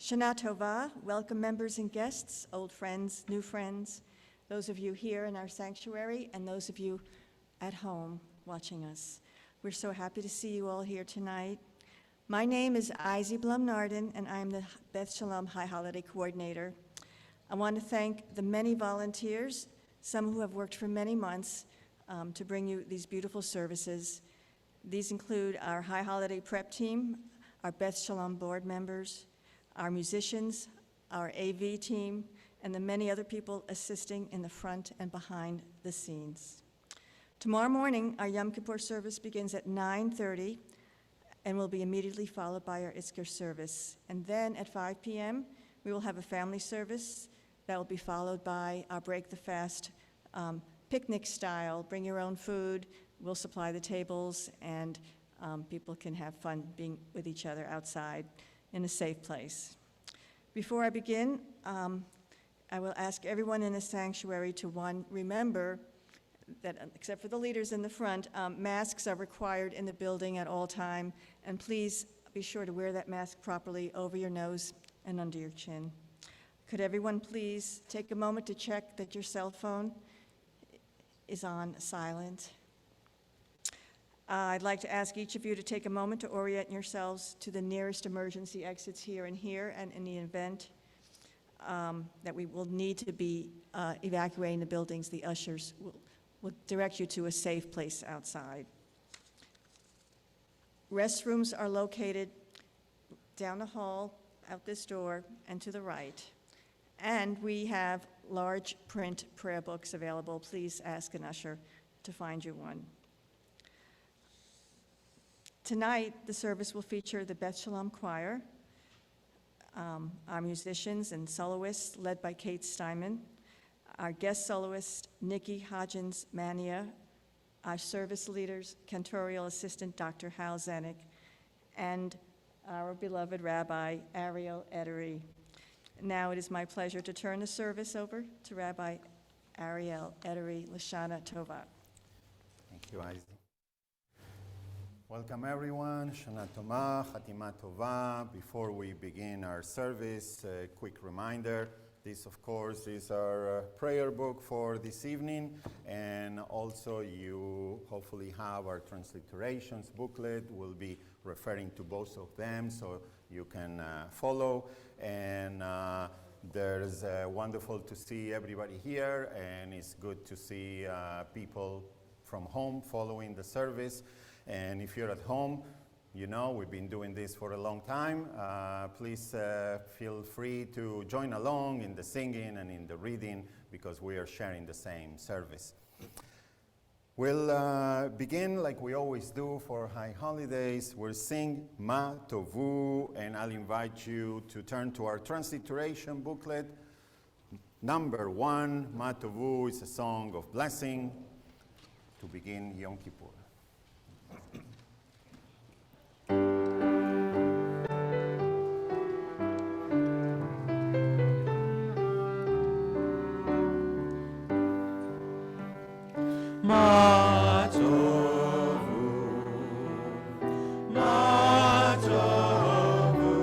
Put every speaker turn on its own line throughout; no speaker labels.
Shana Tova, welcome members and guests, old friends, new friends, those of you here in our sanctuary, and those of you at home watching us. We're so happy to see you all here tonight. My name is Izzy Blum-Narden, and I'm the Beth Shalom High Holiday Coordinator. I want to thank the many volunteers, some who have worked for many months, to bring you these beautiful services. These include our High Holiday Prep team, our Beth Shalom board members, our musicians, our AV team, and the many other people assisting in the front and behind the scenes. Tomorrow morning, our Yom Kippur service begins at 9:30 and will be immediately followed by our Isker service. And then at 5 p.m., we will have a family service that will be followed by our Break the Fast picnic style, bring your own food, we'll supply the tables, and people can have fun being with each other outside in a safe place. Before I begin, I will ask everyone in the sanctuary to, one, remember that, except for the leaders in the front, masks are required in the building at all time, and please be sure to wear that mask properly over your nose and under your chin. Could everyone please take a moment to check that your cell phone is on silent? I'd like to ask each of you to take a moment to orient yourselves to the nearest emergency exits here, and in the event that we will need to be evacuating the buildings, the ushers will direct you to a safe place outside. Restrooms are located down the hall, out this door, and to the right. And we have large print prayer books available. Please ask an usher to find you one. Tonight, the service will feature the Beth Shalom Choir, our musicians and soloists led by Kate Steinman, our guest soloist, Nikki Hodgins-Mania, our service leaders, cantorial assistant, Dr. Hal Zanuck, and our beloved Rabbi, Ariel Edery. Now it is my pleasure to turn the service over to Rabbi Ariel Edery, Lashana Tova.
Thank you, Izzy. Welcome everyone, Shana Tova, Chatima Tova. Before we begin our service, a quick reminder, this of course is our prayer book for this evening, and also you hopefully have our transliterations booklet. We'll be referring to both of them so you can follow, and there's wonderful to see everybody here, and it's good to see people from home following the service. And if you're at home, you know we've been doing this for a long time. Please feel free to join along in the singing and in the reading because we are sharing the same service. We'll begin like we always do for High Holidays. We'll sing Ma Tovu, and I'll invite you to turn to our transliteration booklet. Number 1, Ma Tovu, is a song of blessing to begin Yom Kippur.
Ma tovu, ma tovu,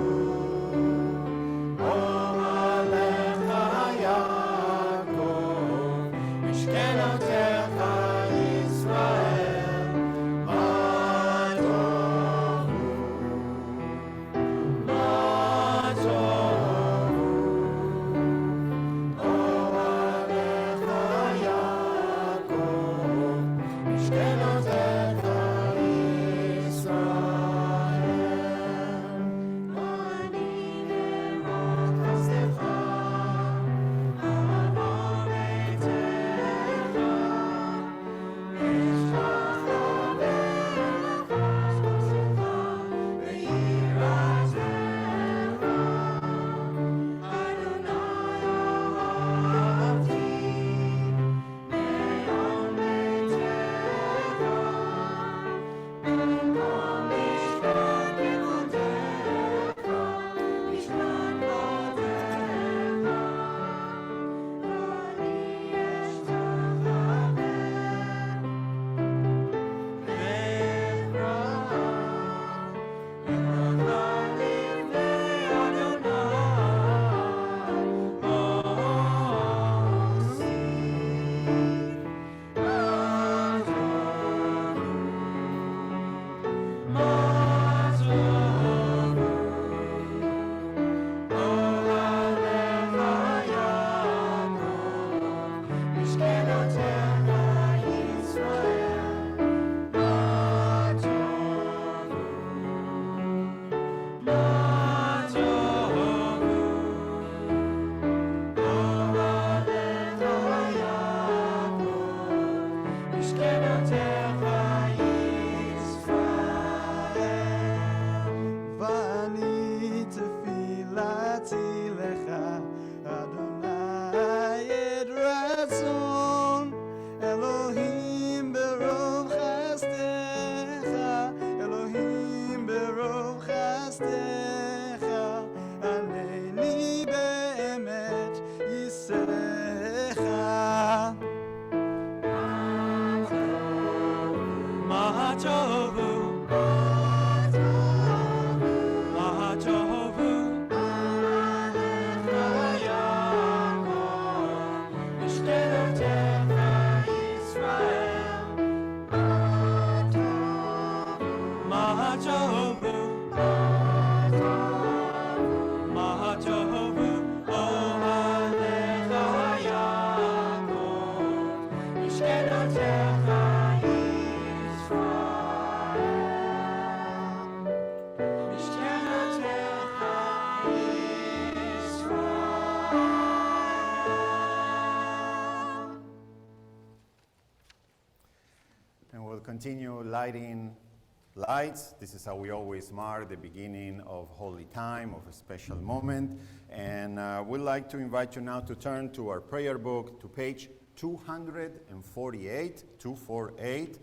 Alecha Yaakov, Mishkenotecha Yisrael,
continue lighting lights. This is how we always mark the beginning of holy time, of a special moment. And we'd like to invite you now to turn to our prayer book to page 248,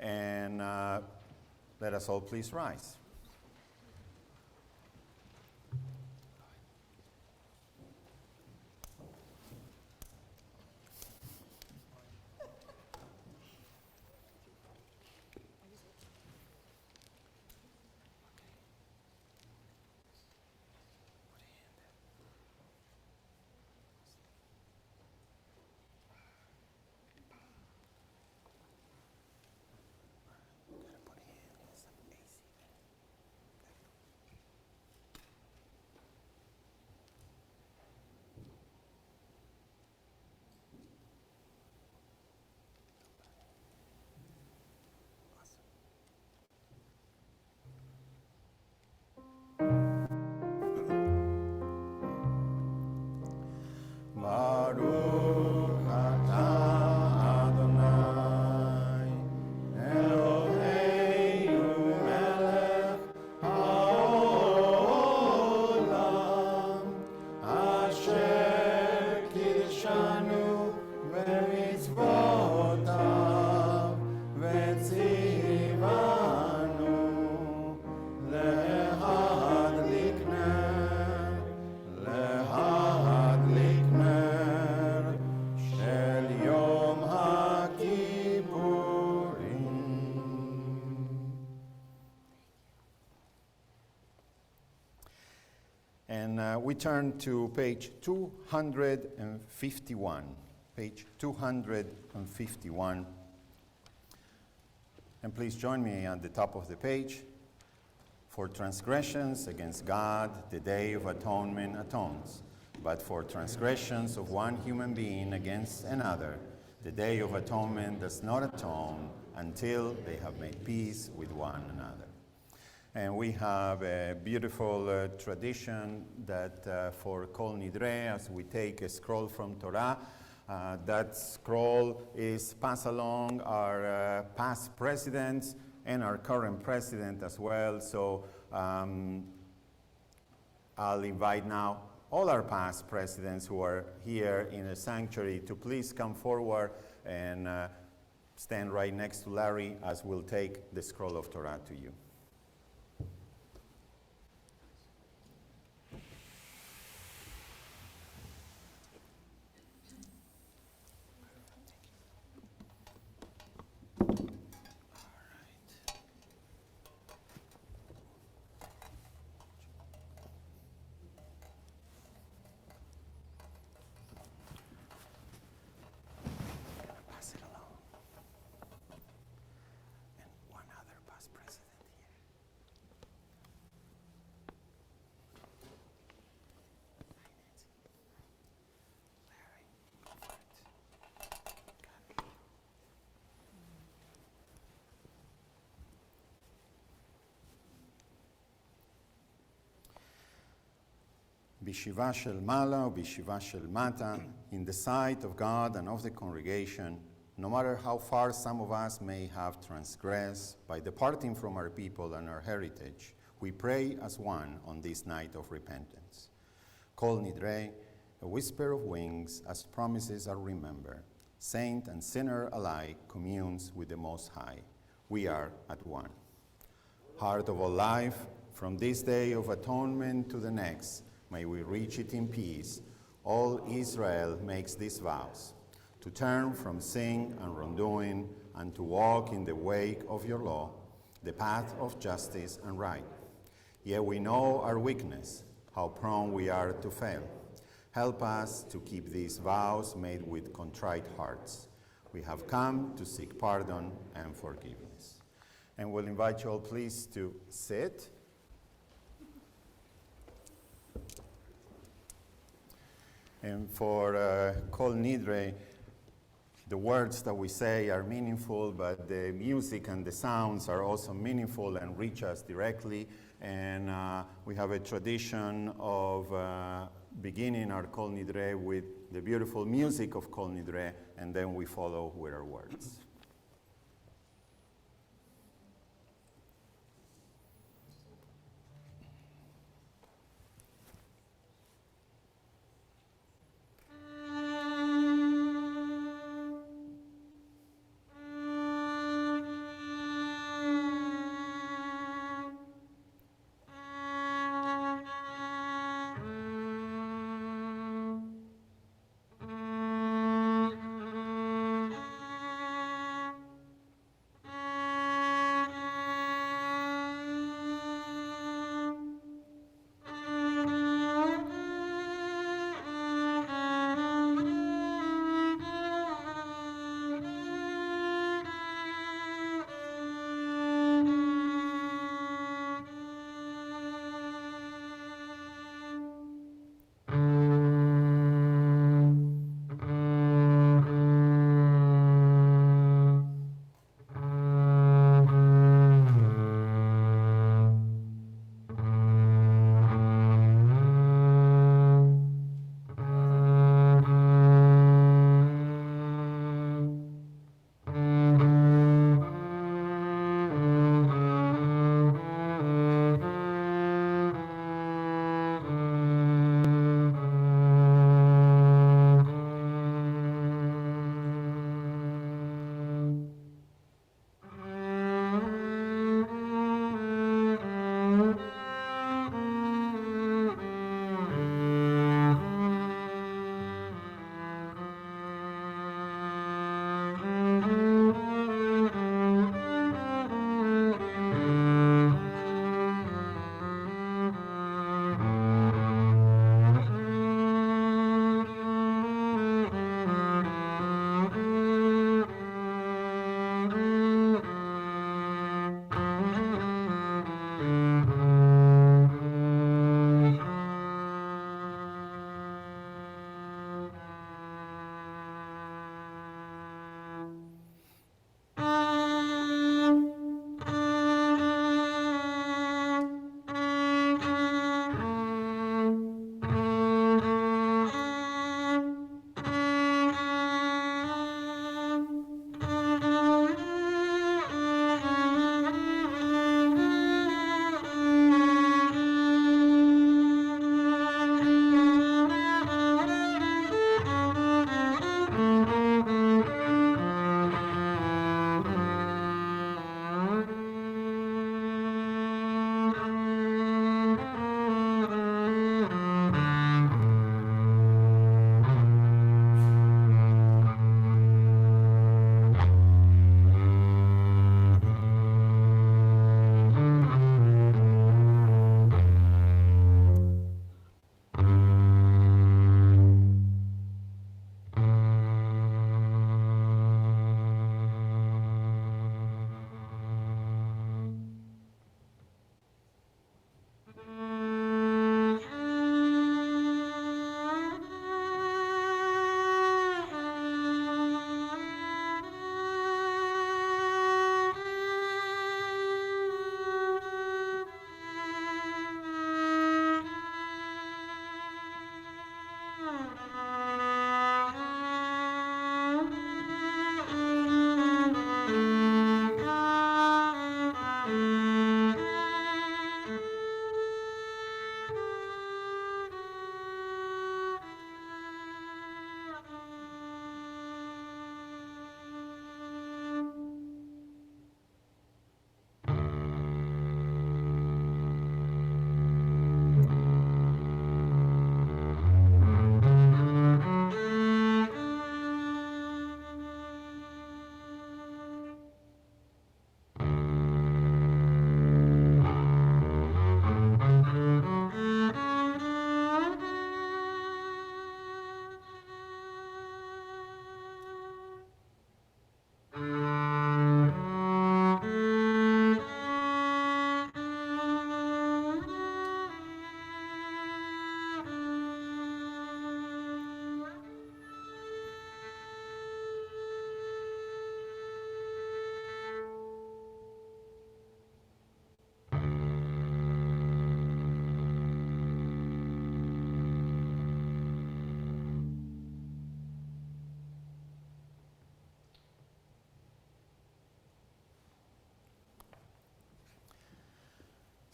and let us all please rise. Baruch atah Adonai, Eloheinu melech haolam, asher kiddushanu b'mitzvotav, v'tzivanu lehadlik ner shel Yom HaKippurim. And we turn to page 251. Page 251. And please join me at the top of the page. For transgressions against God, the Day of Atonement atones. But for transgressions of one human being against another, the Day of Atonement does not atone until they have made peace with one another. And we have a beautiful tradition that for Kol Nidre, as we take a scroll from Torah, that scroll is passed along our past presidents and our current president as well. So I'll invite now all our past presidents who are here in the sanctuary to please come forward and stand right next to Larry as we'll take the scroll of Torah to you. Pass it along. And one other past president here. Hi, Nancy. Larry, go for it. Got it. בישיבה של מעלה ובישיבה של מטה, in the sight of God and of the congregation, no matter how far some of us may have transgressed by departing from our people and our heritage, we pray as one on this night of repentance. Kol Nidre, a whisper of wings as promises are remembered. Saint and sinner alike communes with the Most High. We are at one. Heart of all life, from this day of atonement to the next, may we reach it in peace. All Israel makes these vows, to turn from sin and wrongdoing and to walk in the wake of your law, the path of justice and right. Yet we know our weakness, how prone we are to fail. Help us to keep these vows made with contrite hearts. We have come to seek pardon and forgiveness. And we'll invite you all please to sit. And for Kol Nidre, the words that we say are meaningful, but the music and the sounds are also meaningful and reach us directly. And we have a tradition of beginning our Kol Nidre with the beautiful music of Kol Nidre, and then we follow with our words.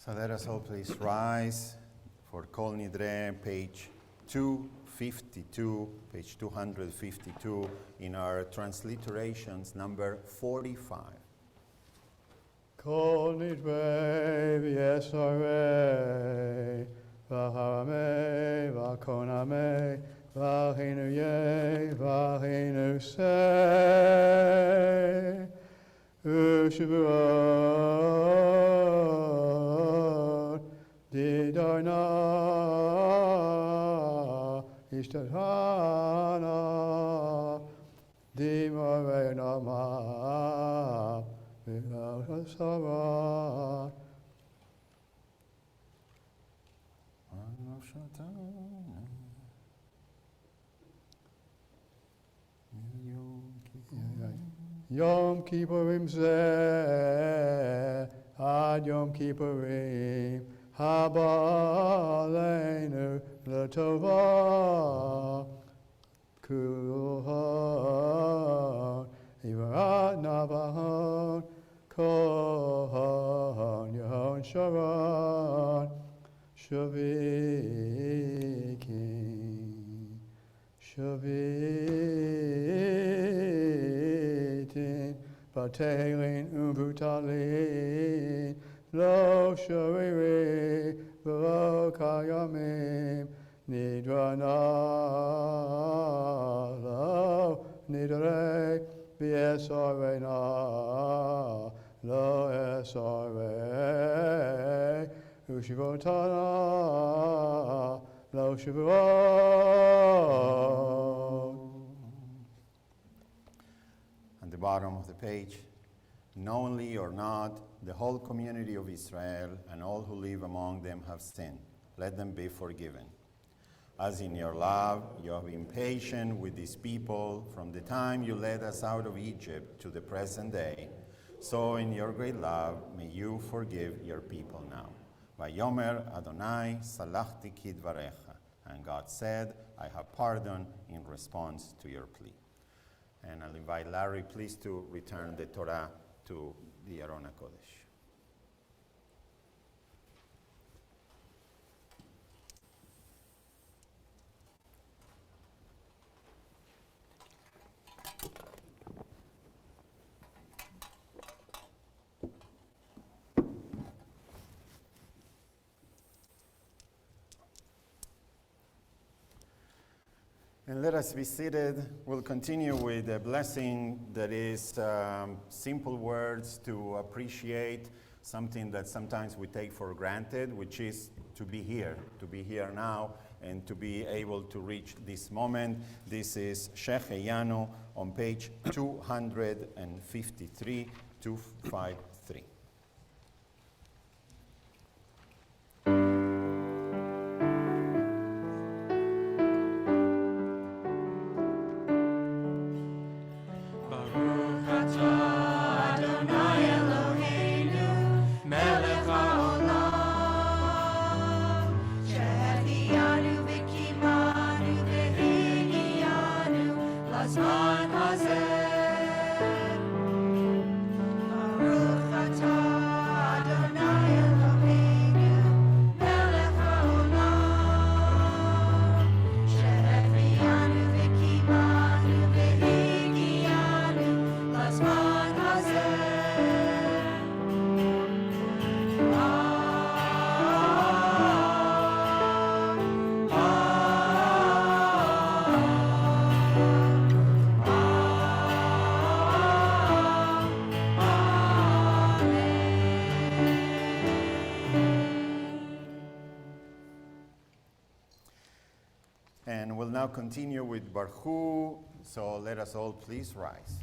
So let us all please rise for Kol Nidre, page 252, page 252 in our transliterations, number 45.
Kol Nidre v'yesarei v'harame v'koname v'achinu ye v'achinu sei u'shavuot didarna ishtadhana dimarei nama v'chasava Yom Kippurim zeh ad Yom Kippurim haba aleinu l'tova kulhan ivarat navahon kohan yahon sharon shavikin shavitin batelin ubutalin lo shariri v'lo kayamim nidrana lo nidre v'yesarena lo esarei ushivotana lo shivuot.
At the bottom of the page, knowingly or not, the whole community of Israel and all who live among them have sinned. Let them be forgiven. As in your love, you have been patient with these people from the time you led us out of Egypt to the present day. So in your great love, may you forgive your people now. Vayomer Adonai salachti kidvarecha. And God said, I have pardoned in response to your plea. And I'll invite Larry, please, to return the Torah to the Aron HaKodesh. And let us be seated. We'll continue with a blessing that is simple words to appreciate something that sometimes we take for granted, which is to be here now, and to be able to reach this moment. This is Sheheyanu on page 253, 253. And we'll now continue with Baruch. So let us all please rise.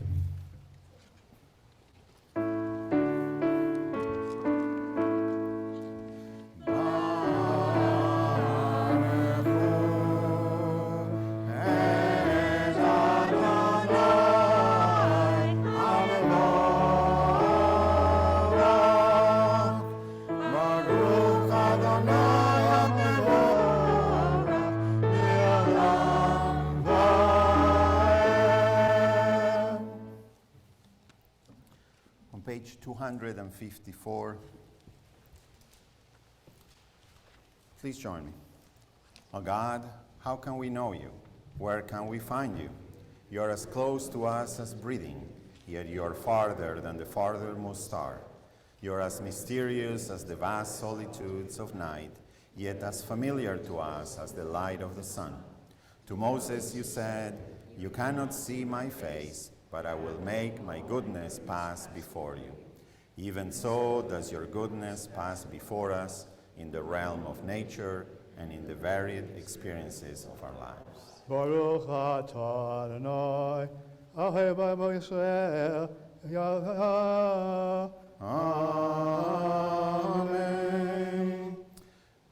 Page 254. Please join me. Oh God, how can we know you? Where can we find you? You are as close to us as breathing, yet you are farther than the farthermost star. You are as mysterious as the vast solitudes of night, yet as familiar to us as the light of the sun. To Moses you said, "You cannot see my face, but I will make my goodness pass before you." Even so does your goodness pass before us in the realm of nature and in the varied experiences of our lives.
Baruch atah Adonai, Ahei b'Amo Yisrael, Yahweh.
Amen.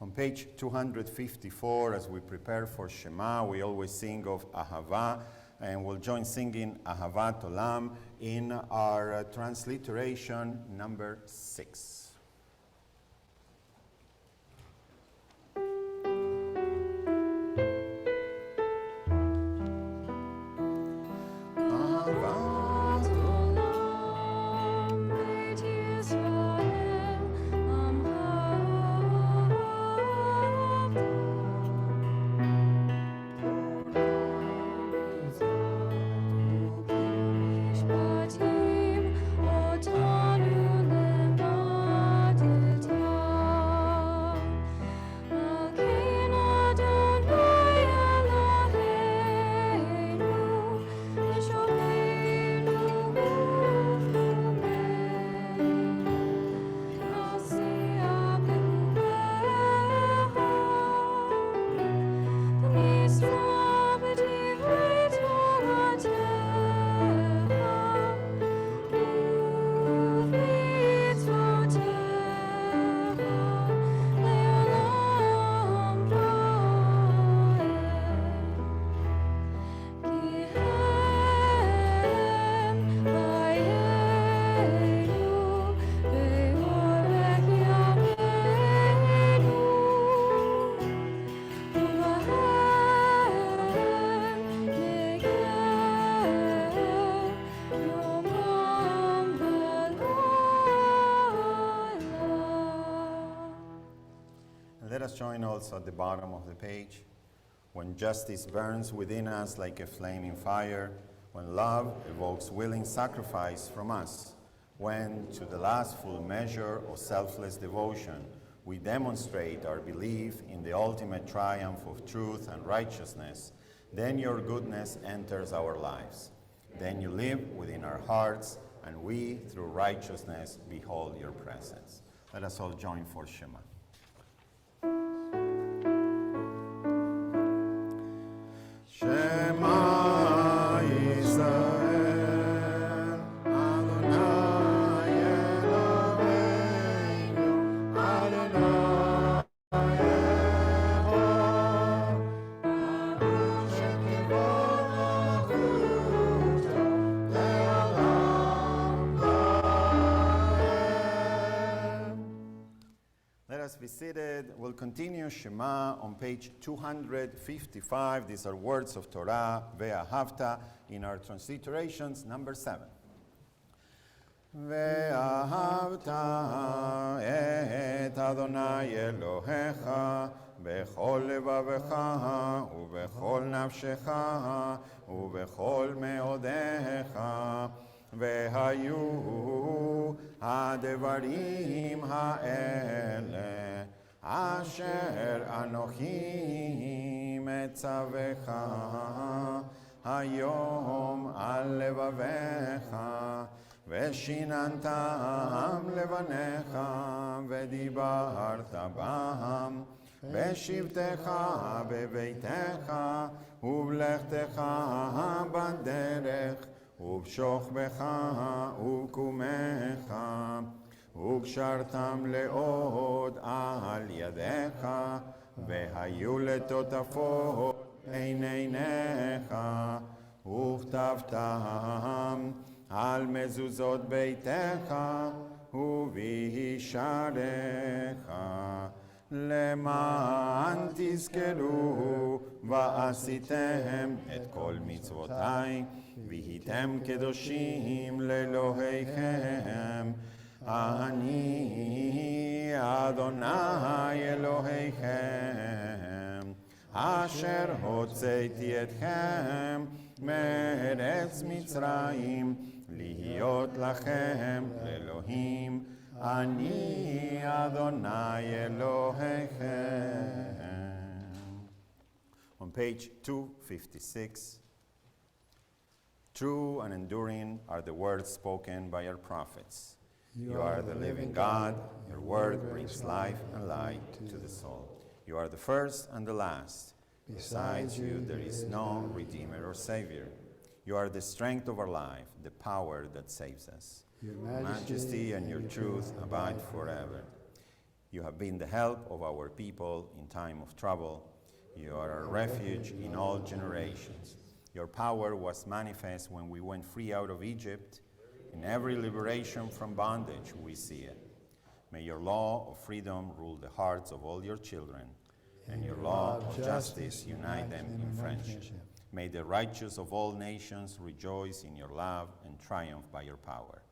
On page 254, as we prepare for Shema, we always sing of Ahava, and we'll join singing Ahavat Olam in our transliteration number 6. Let us join also at the bottom of the page. When justice burns within us like a flaming fire, when love evokes willing sacrifice from us, when, to the last full measure of selfless devotion, we demonstrate our belief in the ultimate triumph of truth and righteousness, then your goodness enters our lives. Then you live within our hearts, and we, through righteousness, behold your presence. Let us all join for Shema. Shema Yisrael, Adonai Eloheinu, Adonai Echad, Baruch shekivot malchuto, le'olam va'ed. Let us be seated. We'll continue Shema on page 255. These are words of Torah, Ve'ahavta, in our transliterations, number 7. Ve'ahavta et Adonai Elohecha bechol levavecha ubechol nafshecha ubechol meodecha והיו הדברים האלה אשר אנוכי מצווך היום על לבביך ושיננתם לבניך ודיברת בם בשבתך בביתך ובלכתך בדרך ובשוכבך ובקומך וקשרתם לעוד על ידיך והיו לטוטפות בין עיניך וכתבתם על מזוזות ביתך ובישעריך למען תזכרו ועשיתם את כל מצוותיי והייתם קדושים לאלוהיכם Ani Adonai Elohechem, Asher hotzeiti etchem me'eretz Mitzrayim, lihiot lachem Elohim, Ani Adonai Elohechem. On page 256, true and enduring are the words spoken by our prophets. You are the living God. Your word brings life and light to the soul. You are the first and the last. Besides you, there is no Redeemer or Savior. You are the strength of our life, the power that saves us. Your majesty and your truth abide forever. You have been the help of our people in time of trouble. You are our refuge in all generations. Your power was manifest when we went free out of Egypt. In every liberation from bondage, we see it. May your law of freedom rule the hearts of all your children, and your law of justice unite them in friendship. May the righteous of all nations rejoice in your love and triumph by your power.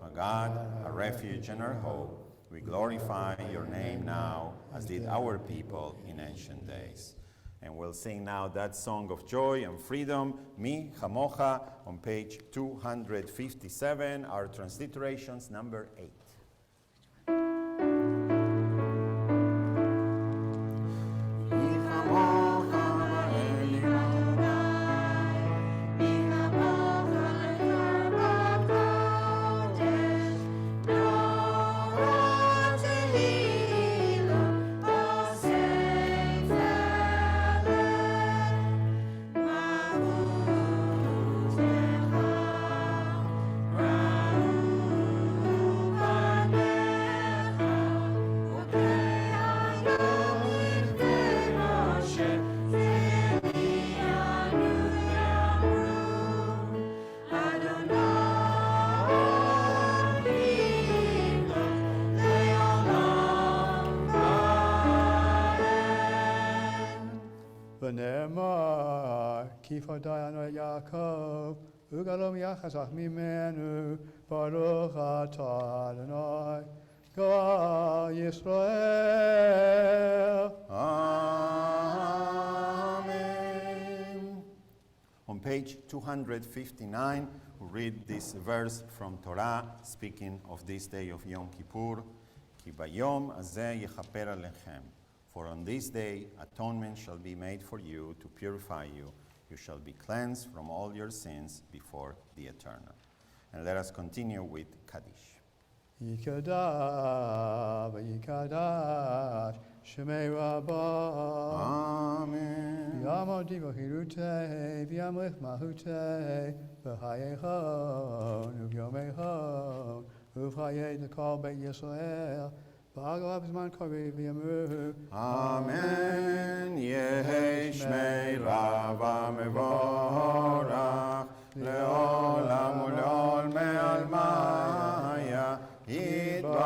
O God, our refuge and our hope, we glorify your name now, as did our people in ancient days. And we'll sing now that song of joy and freedom, Mi Chamocha, on page 257, our transliterations, number 8.
ונאמר, כי פדיינו יעקב, וגלום יחסך ממנו, ברוך אתה אדוני, גואל ישראל.
Amen. On page 259, we read this verse from Torah, speaking of this day of Yom Kippur, כי ביום הזה יכפר עליכם. For on this day atonement shall be made for you to purify you. You shall be cleansed from all your sins before the Eternal. And let us continue with Kaddish.
יקדש ויקדש שמי רבה.
Amen.
יעמדי בחירותי וימלך מלכותי בחייכם וביומכם ובחיי כל בית ישראל. בהגלה בזמן קריב ויאמרו
Amen. יהי שמי רבה מבורך לעולם ולעולמי עלמיה יתברך.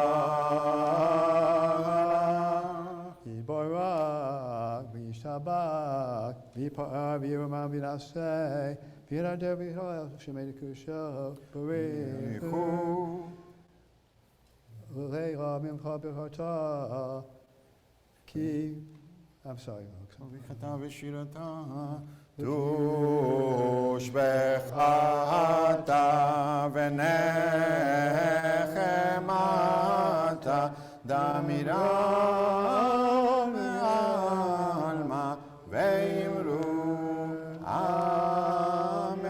יתברך וישתבח ויפאר וירומם וינשא וירדר וישראל שמי לקודשו בריך ולהירא ממך ברכתה כי I'm sorry.
וכתב ושירתה תושבך אתה ונחמתה דמירה מעלמה ואמרו Amen.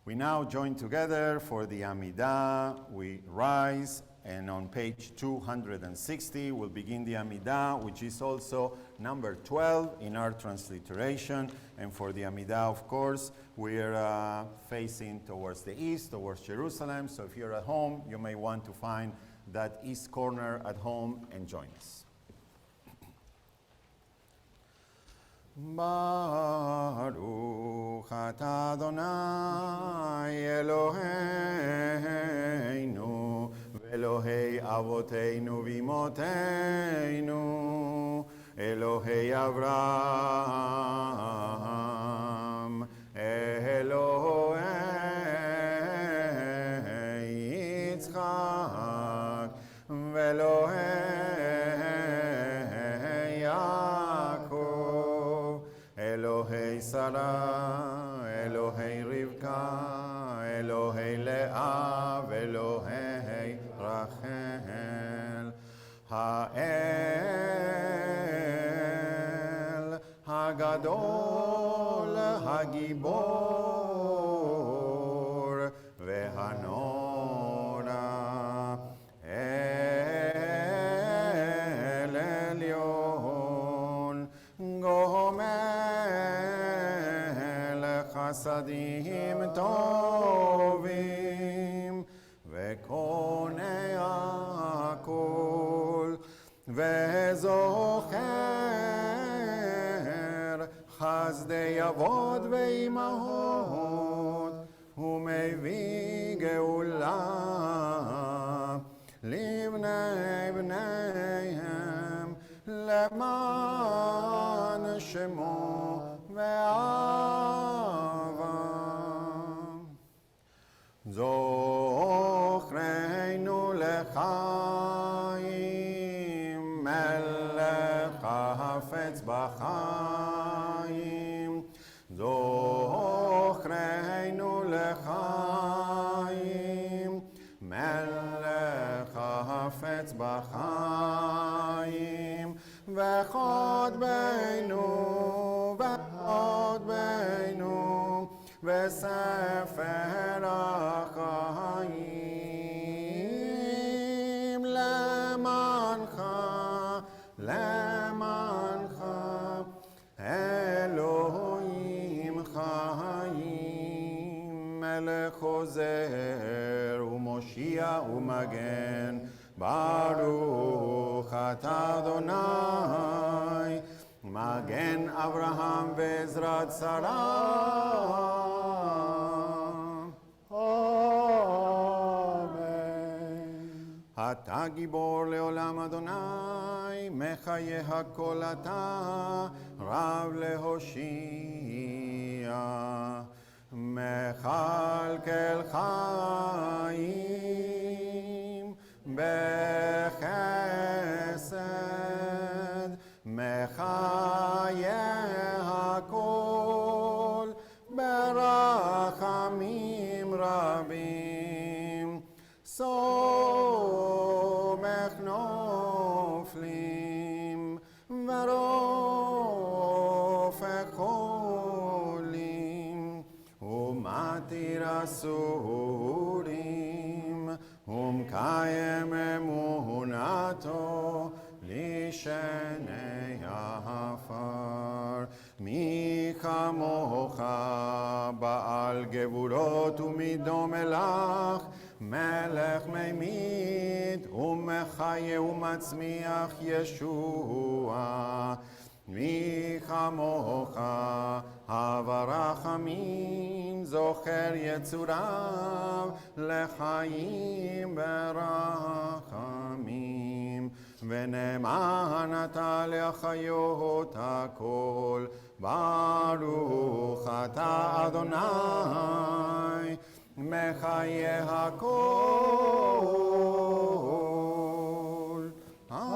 We now join together for the Amidah. We rise, and on page 260 we'll begin the Amidah, which is also number 12 in our transliteration. And for the Amidah, of course, we're facing towards the east, towards Jerusalem. So if you're at home, you may want to find that east corner at home and join us. Baruch atah Adonai Eloheinu Elohei Avoteinu v'Imoteinu Elohei Avraham Elohei שרה, אלוהי רבקה, אלוהי לאה ואלוהי רחל. האל הגדול, הגיבור והנורא, אל עליון, גומל חסדים טובים וקונע הכל וזוכר חסדי אבות ואימהות ומביא גאולה לבני בניהם למען שמו ואהבם. זוכרנו לחיים, מלך החפץ בחיים. זוכרנו לחיים, מלך החפץ בחיים. וחוד בינו, וחוד בינו, בספר החיים. למענך, למענך, אלוהים חיים. מלך עוזר ומושיע ומגן, ברוך אתה אדוני, מגן אברהם ועזרת שרה. אתה גיבור לעולם אדוני, מחיה הכל אתה, רב להושיע. מכלכל חיים בחסד, מחיה הכל ברחמים רבים. סומך נופלים ורופא חולים ומתיר אסורים ומקיים אמונתו לשני העפר. מי כמוך בעל גבורות ומידו מלך, מלך ממית ומחיה ומצמיח ישוע. מי כמוך אב הרחמים, זוכר יצוריו לחיים ברחמים. ונאמן אתה להחיות הכל, ברוך אתה אדוני, מחיה הכל. Amen.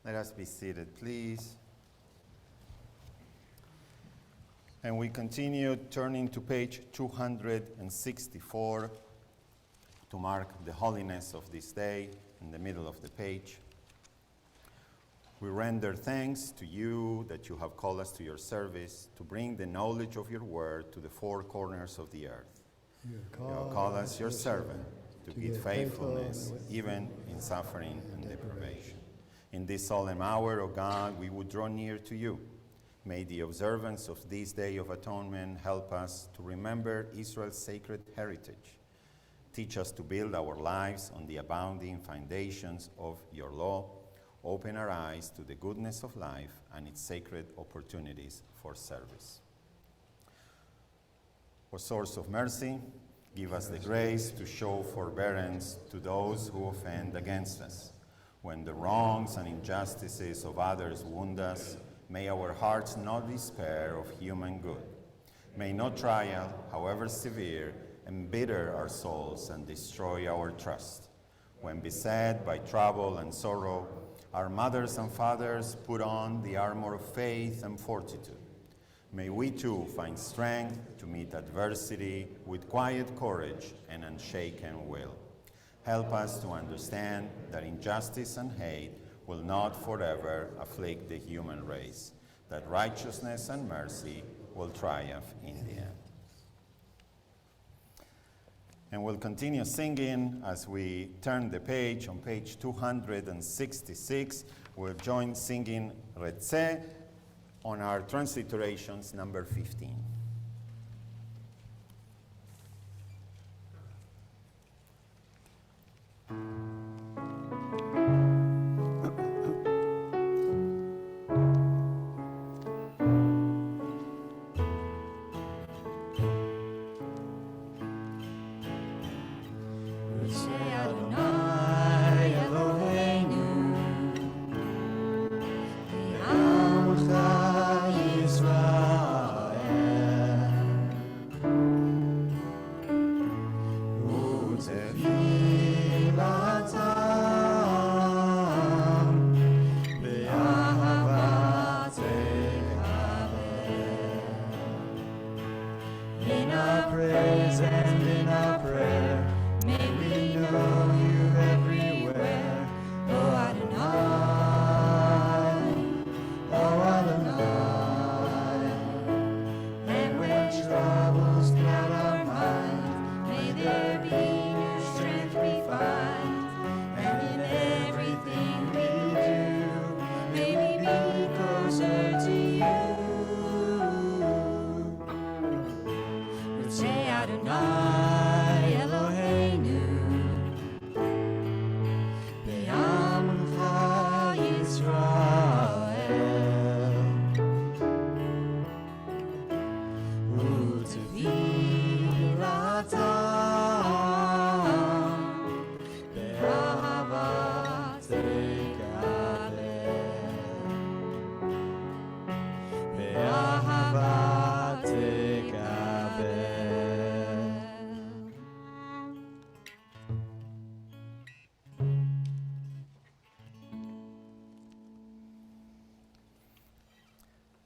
Let us be seated, please. And we continue turning to page 264 to mark the holiness of this day in the middle of the page. We render thanks to you that you have called us to your service to bring the knowledge of your word to the four corners of the earth. You have called us your servant to give faithfulness even in suffering and deprivation. In this solemn hour, O God, we would draw near to you. May the observance of this Day of Atonement help us to remember Israel's sacred heritage. Teach us to build our lives on the abounding foundations of your law. Open our eyes to the goodness of life and its sacred opportunities for service. O source of mercy, give us the grace to show forbearance to those who offend against us. When the wrongs and injustices of others wound us, may our hearts not despair of human good. May no trial, however severe, embitter our souls and destroy our trust. When beset by trouble and sorrow, our mothers and fathers put on the armor of faith and fortitude. May we too find strength to meet adversity with quiet courage and unshaken will. Help us to understand that injustice and hate will not forever afflict the human race, that righteousness and mercy will triumph in the end. And we'll continue singing as we turn the page. On page 266, we'll join singing Retze on our transliterations, number 15.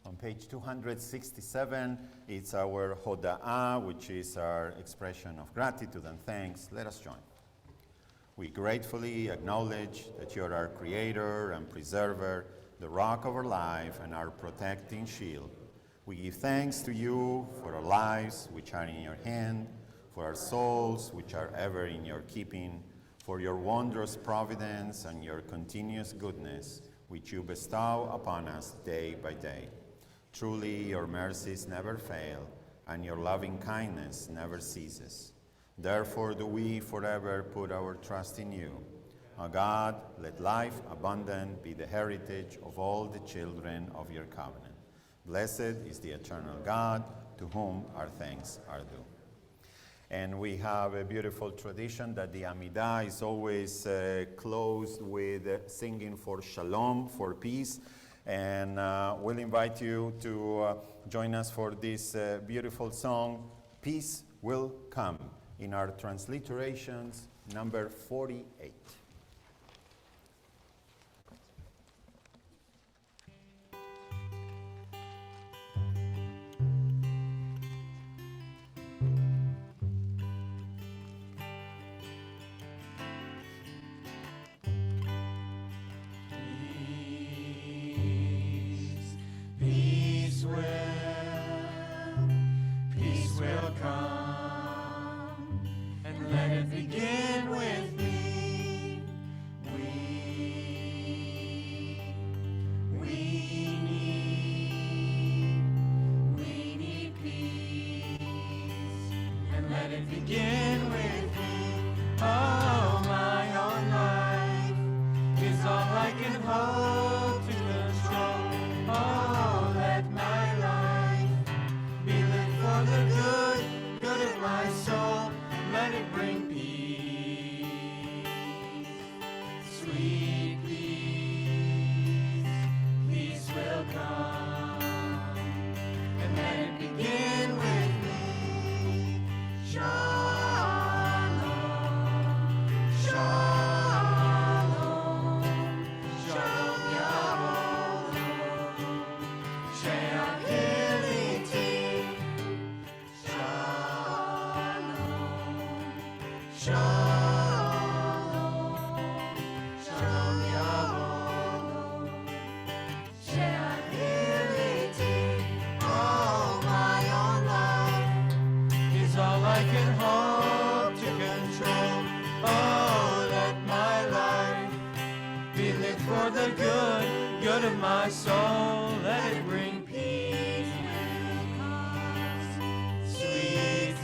On page 267, it's our Hoda'ah, which is our expression of gratitude and thanks. Let us join. We gratefully acknowledge that you're our creator and preserver, the rock of our life and our protecting shield. We give thanks to you for our lives, which are in your hand, for our souls, which are ever in your keeping, for your wondrous providence and your continuous goodness, which you bestow upon us day by day. Truly, your mercies never fail, and your loving kindness never ceases. Therefore do we forever put our trust in you. O God, let life abundant be the heritage of all the children of your covenant. Blessed is the eternal God, to whom our thanks are due. And we have a beautiful tradition that the Amidah is always closed with singing for shalom, for peace. And we'll invite you to join us for this beautiful song, Peace Will Come, in our transliterations, number 48.
Come, and let it begin with me. for the good of my soul. Let it bring peace, sweet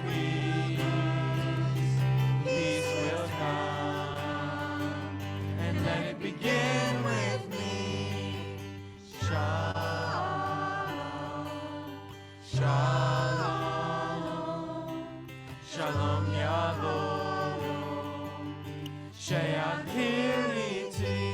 peace will come, and let it begin with me. Shalom, shalom, shalom yalom, sheyat hiliti.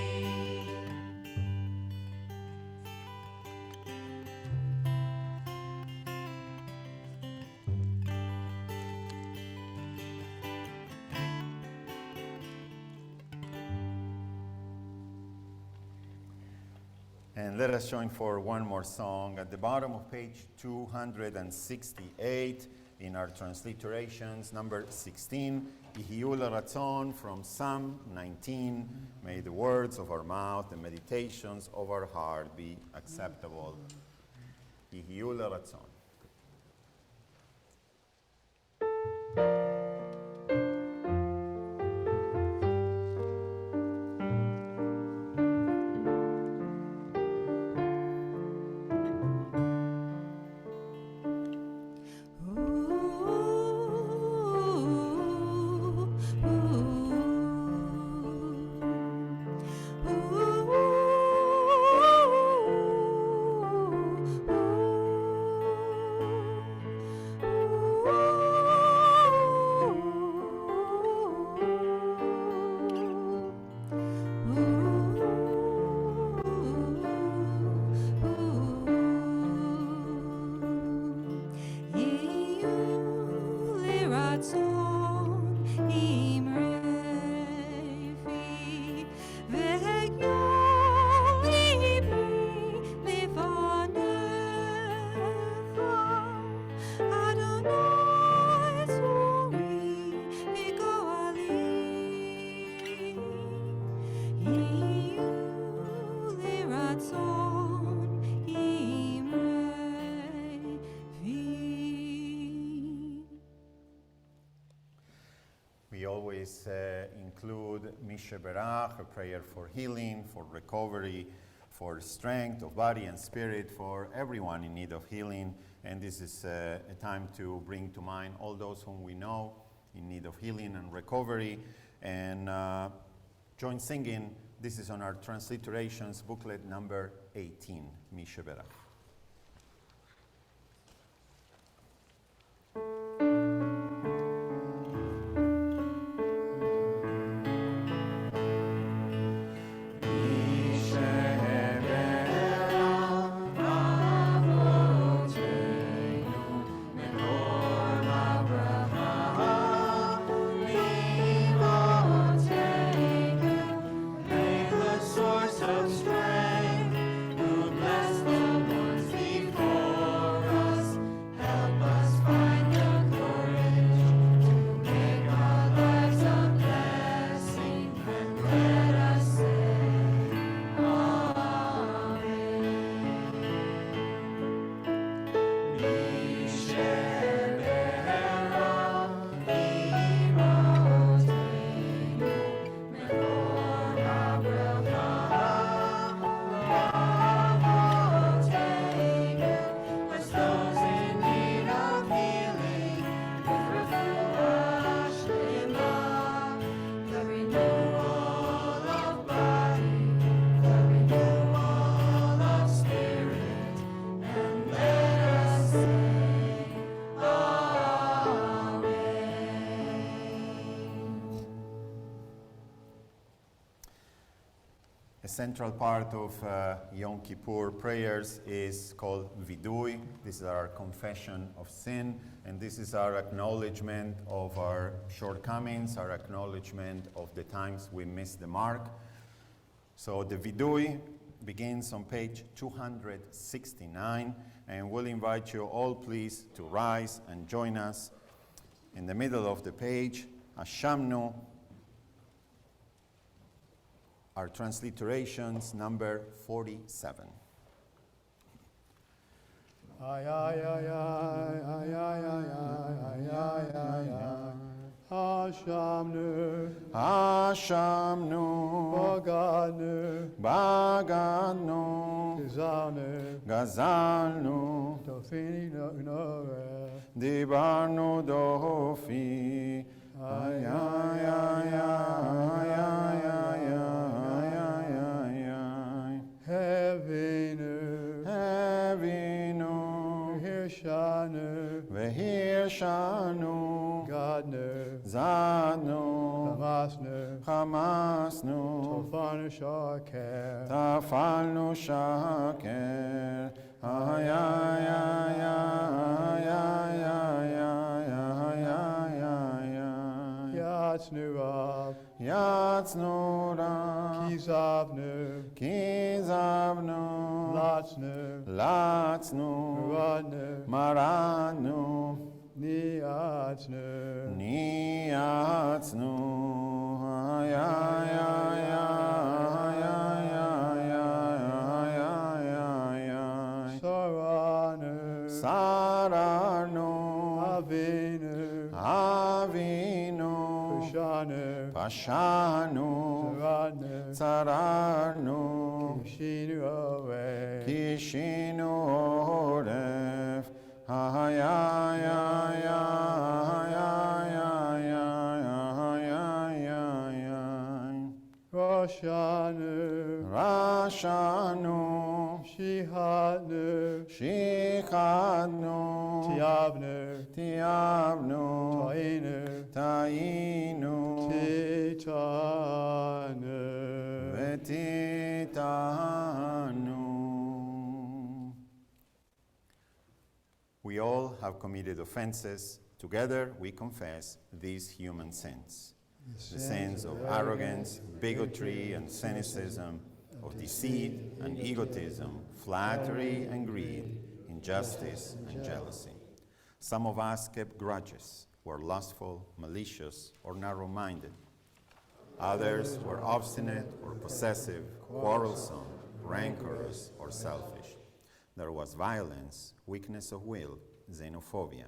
And let us join for one more song. At the bottom of page 268 in our transliterations, number 16, Ihiu Ratzon from Psalm 19. May the words of our mouth and meditations of our heart be acceptable. Ihiu Ratzon. We always include Mishe Berach, a prayer for healing, for recovery, for strength of body and spirit, for everyone in need of healing. And this is a time to bring to mind all those whom we know in need of healing and recovery. And join singing. This is on our transliterations booklet number 18, Mishe Berach. A central part of Yom Kippur prayers is called Vidui. This is our confession of sin, and this is our acknowledgement of our shortcomings, our acknowledgement of the times we missed the mark. So the Vidui begins on page 269, and we'll invite you all please to rise and join us. In the middle of the page, Ashamnu, our transliterations, number 47.
Ay, ay, ay, ay, ay, ay, ay, ay, ay, ay, ay. Ashamnu,
Ashamnu,
Bogadnu,
Bagadnu,
Kizanu,
Gazalnu,
Dofini Nore,
Dibarnu Dofi. Ay, ay, ay, ay, ay, ay, ay, ay, ay.
Hevinu,
Hevinu,
Hirshanu,
Vehirshanu,
Godnu,
Zadnu,
Hamasnu,
Hamasnu,
Tofanu Shaker,
Tafalnu Shaker. Ay, ay, ay, ay, ay, ay, ay, ay, ay, ay, ay.
Yatsnu Rav,
Yatsnu Ra,
Kizavnu,
Kizavnu,
Latsnu,
Latsnu,
Muradnu,
Maranu,
Niatsnu,
Niatsnu. Ay, ay, ay, ay, ay, ay, ay, ay, ay, ay.
Saranu,
Saranu,
Avinu,
Avinu,
Pashanu,
Pashanu,
Saradnu,
Sararnu,
Kishinu Ore,
Kishinu Oref. Ay, ay, ay, ay, ay, ay, ay, ay, ay, ay.
Roshanu,
Rashanu,
Shihatnu,
Shikadnu,
Tiavnu,
Tiavnu,
Tainu,
Tainu,
Titanu.
Vetitanu. We all have committed offenses. Together we confess these human sins. The sins of arrogance, bigotry, and cynicism, of deceit and egotism, flattery and greed, injustice and jealousy. Some of us kept grudges, were lustful, malicious, or narrow-minded. Others were obstinate or possessive, quarrelsome, rancorous, or selfish. There was violence, weakness of will, xenophobia.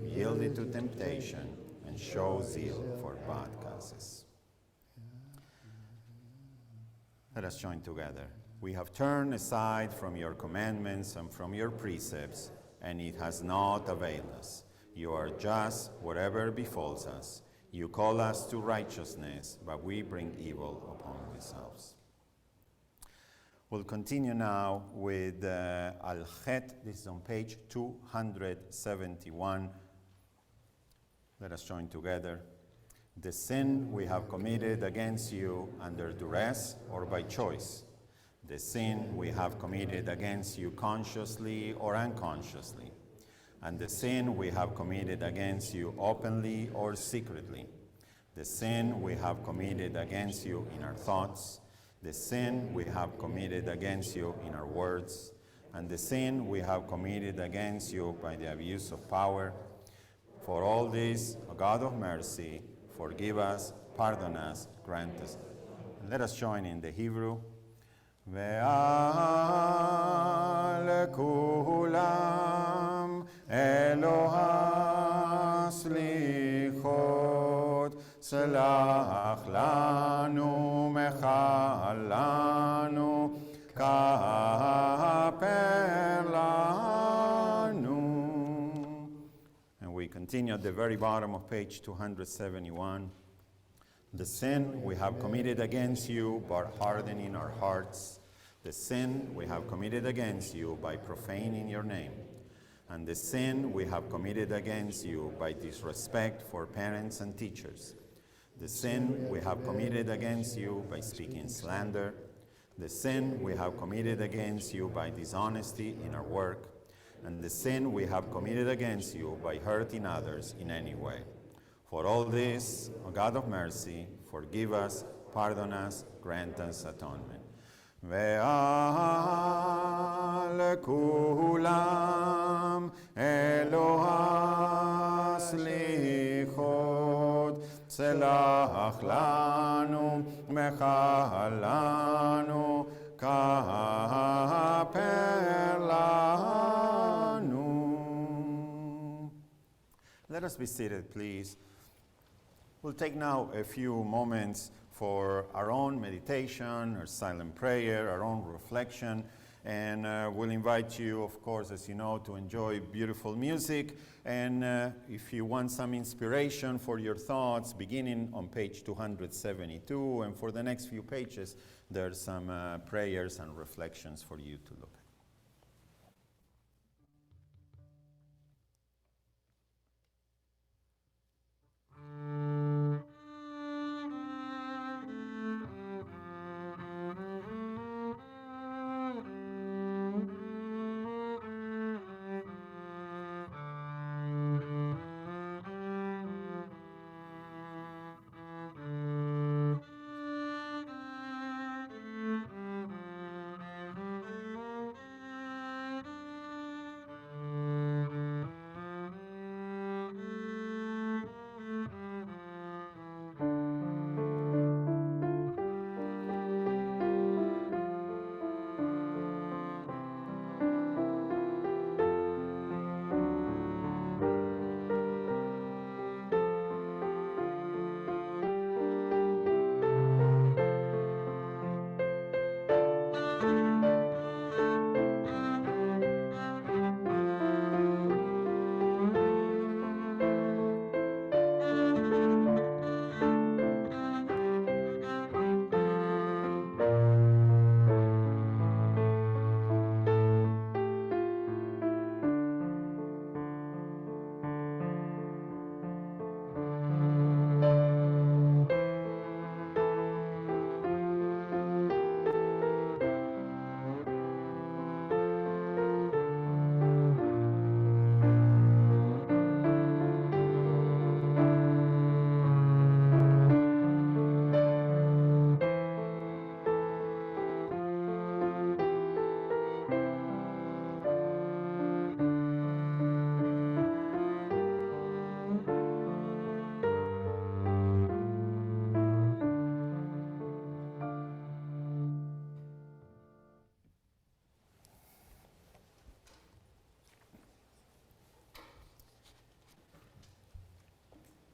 We yielded to temptation and showed zeal for bad causes. Let us join together. We have turned aside from your commandments and from your precepts, and it has not availed us. You are just whatever befalls us. You call us to righteousness, but we bring evil upon ourselves. We'll continue now with Al-Chet. This is on page 271. Let us join together. The sin we have committed against you under duress or by choice. The sin we have committed against you consciously or unconsciously. And the sin we have committed against you openly or secretly. The sin we have committed against you in our thoughts. The sin we have committed against you in our words. And the sin we have committed against you by the abuse of power. For all this, O God of mercy, forgive us, pardon us, grant us. And let us join in the Hebrew. Ve'al kulam Eloha slichot selach lanu mechalanu kaper lanu. And we continue at the very bottom of page 271. The sin we have committed against you by hardening our hearts. The sin we have committed against you by profaning your name. And the sin we have committed against you by disrespect for parents and teachers. The sin we have committed against you by speaking slander. The sin we have committed against you by dishonesty in our work. And the sin we have committed against you by hurting others in any way. For all this, O God of mercy, forgive us, pardon us, grant us atonement. Ve'al kulam Eloha slichot selach lanu mechalanu kaper lanu. Let us be seated, please. We'll take now a few moments for our own meditation, our silent prayer, our own reflection, and we'll invite you, of course, as you know, to enjoy beautiful music. And if you want some inspiration for your thoughts, beginning on page 272, and for the next few pages, there's some prayers and reflections for you to look at.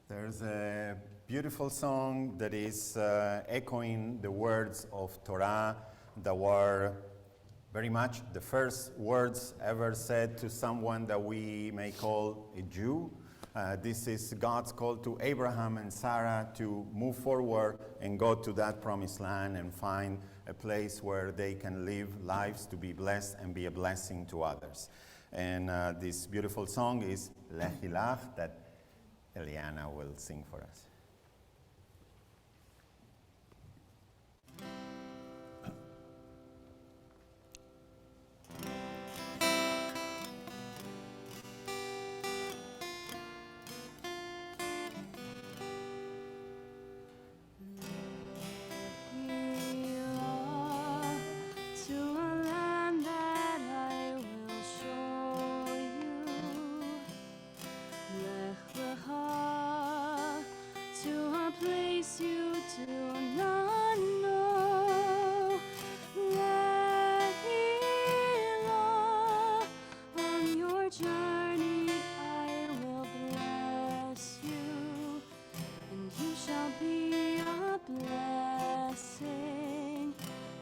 There's a beautiful song that is echoing the words of Torah that were very much the first words ever said to someone that we may call a Jew. This is God's call to Abraham and Sarah to move forward and go to that promised land and find a place where they can live lives to be blessed and be a blessing to others. And this beautiful song is Lech Ilach that Eliana will sing for us.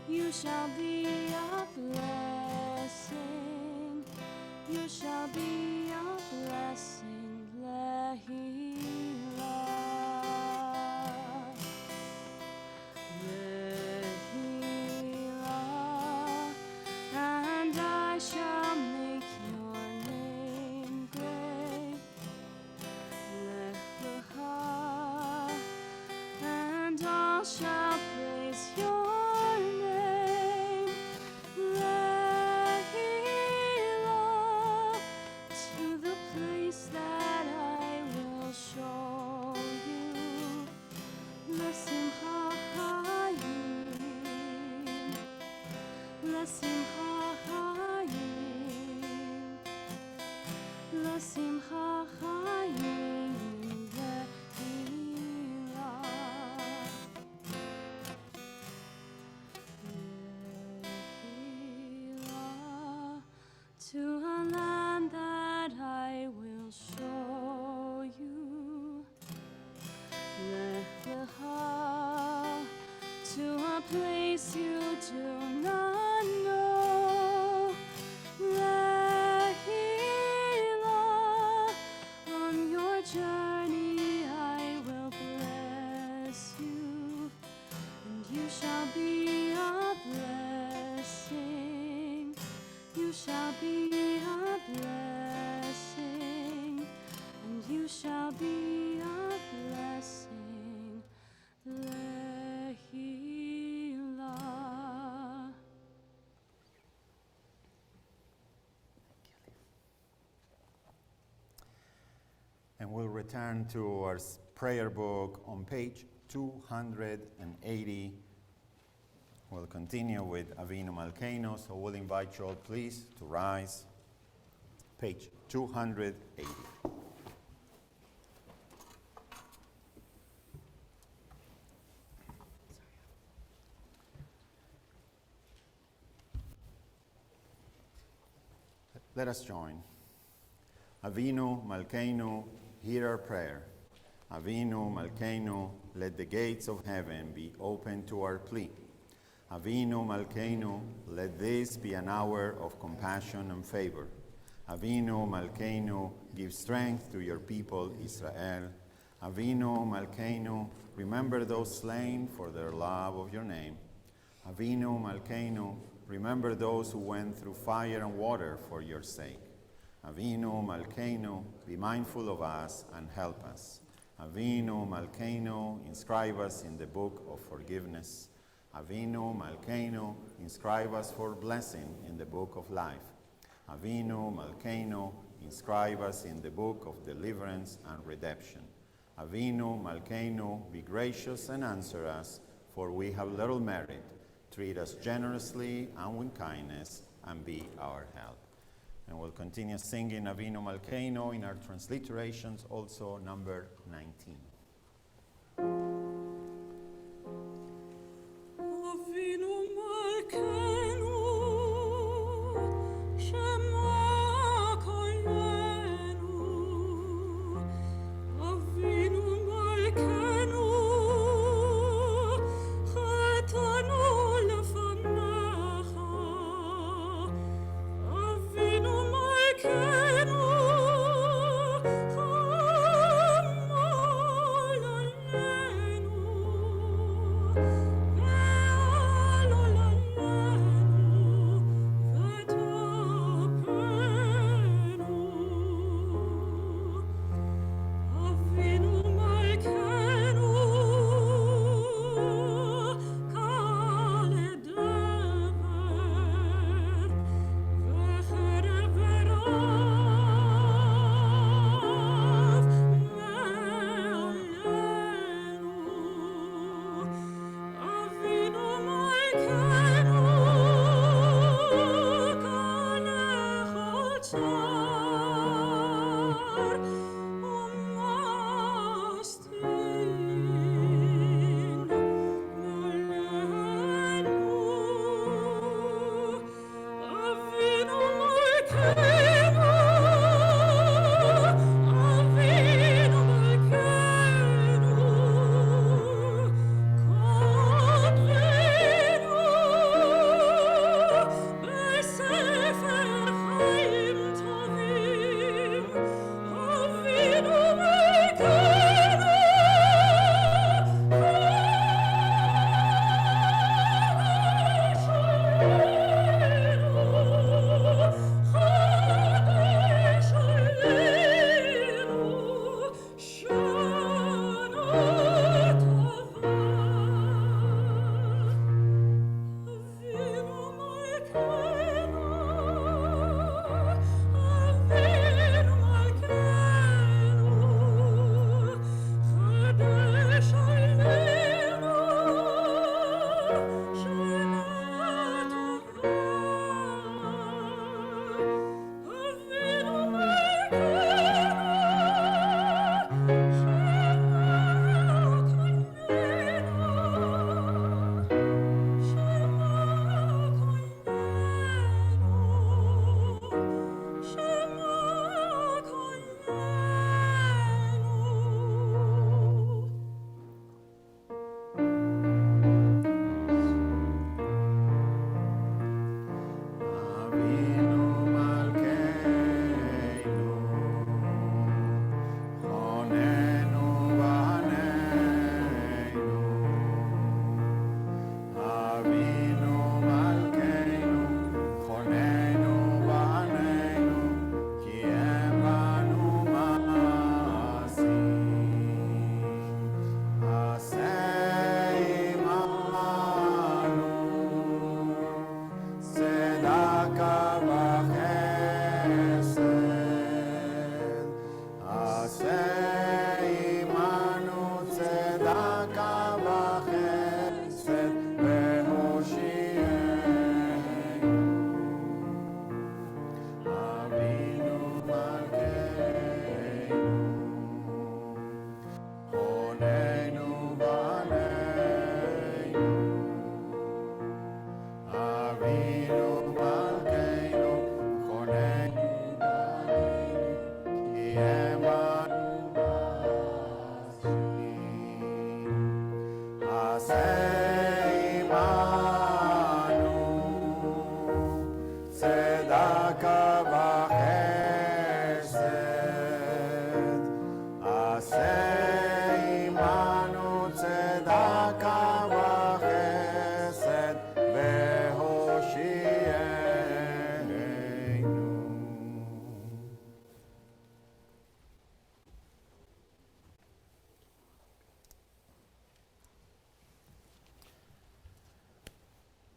You shall be a blessing. You shall be a blessing. Lehila. Lehila. And I shall make your name great. Lehila. And all shall praise your to a land that I will show you. to a place you do not know. Lehila, on your journey I will bless you, and you shall be a blessing. You shall be a blessing, and you shall be a blessing. Lehila.
And we'll return to our prayer book on page 280. We'll continue with Avinu Malkeinu, so we'll invite you all, please, to rise. Page 280. Let us join. Avinu Malkeinu, hear our prayer. Avinu Malkeinu, let the gates of heaven be open to our plea. Avinu Malkeinu, let this be an hour of compassion and favor. Avinu Malkeinu, give strength to your people Israel. Avinu Malkeinu, remember those slain for their love of your name. Avinu Malkeinu, remember those who went through fire and water for your sake. Avinu Malkeinu, be mindful of us and help us. Avinu Malkeinu, inscribe us in the book of forgiveness. Avinu Malkeinu, inscribe us for blessing in the book of life. Avinu Malkeinu, inscribe us in the book of deliverance and redemption. Avinu Malkeinu, be gracious and answer us, for we have little merit. Treat us generously and with kindness, and be our help. And we'll continue singing Avinu Malkeinu in our transliterations, also number 19.
Avinu Malkeinu, Shema Kolenu. Avinu Malkeinu, Chetanu lefanecha. Avinu Malkeinu, Chamal aleinu.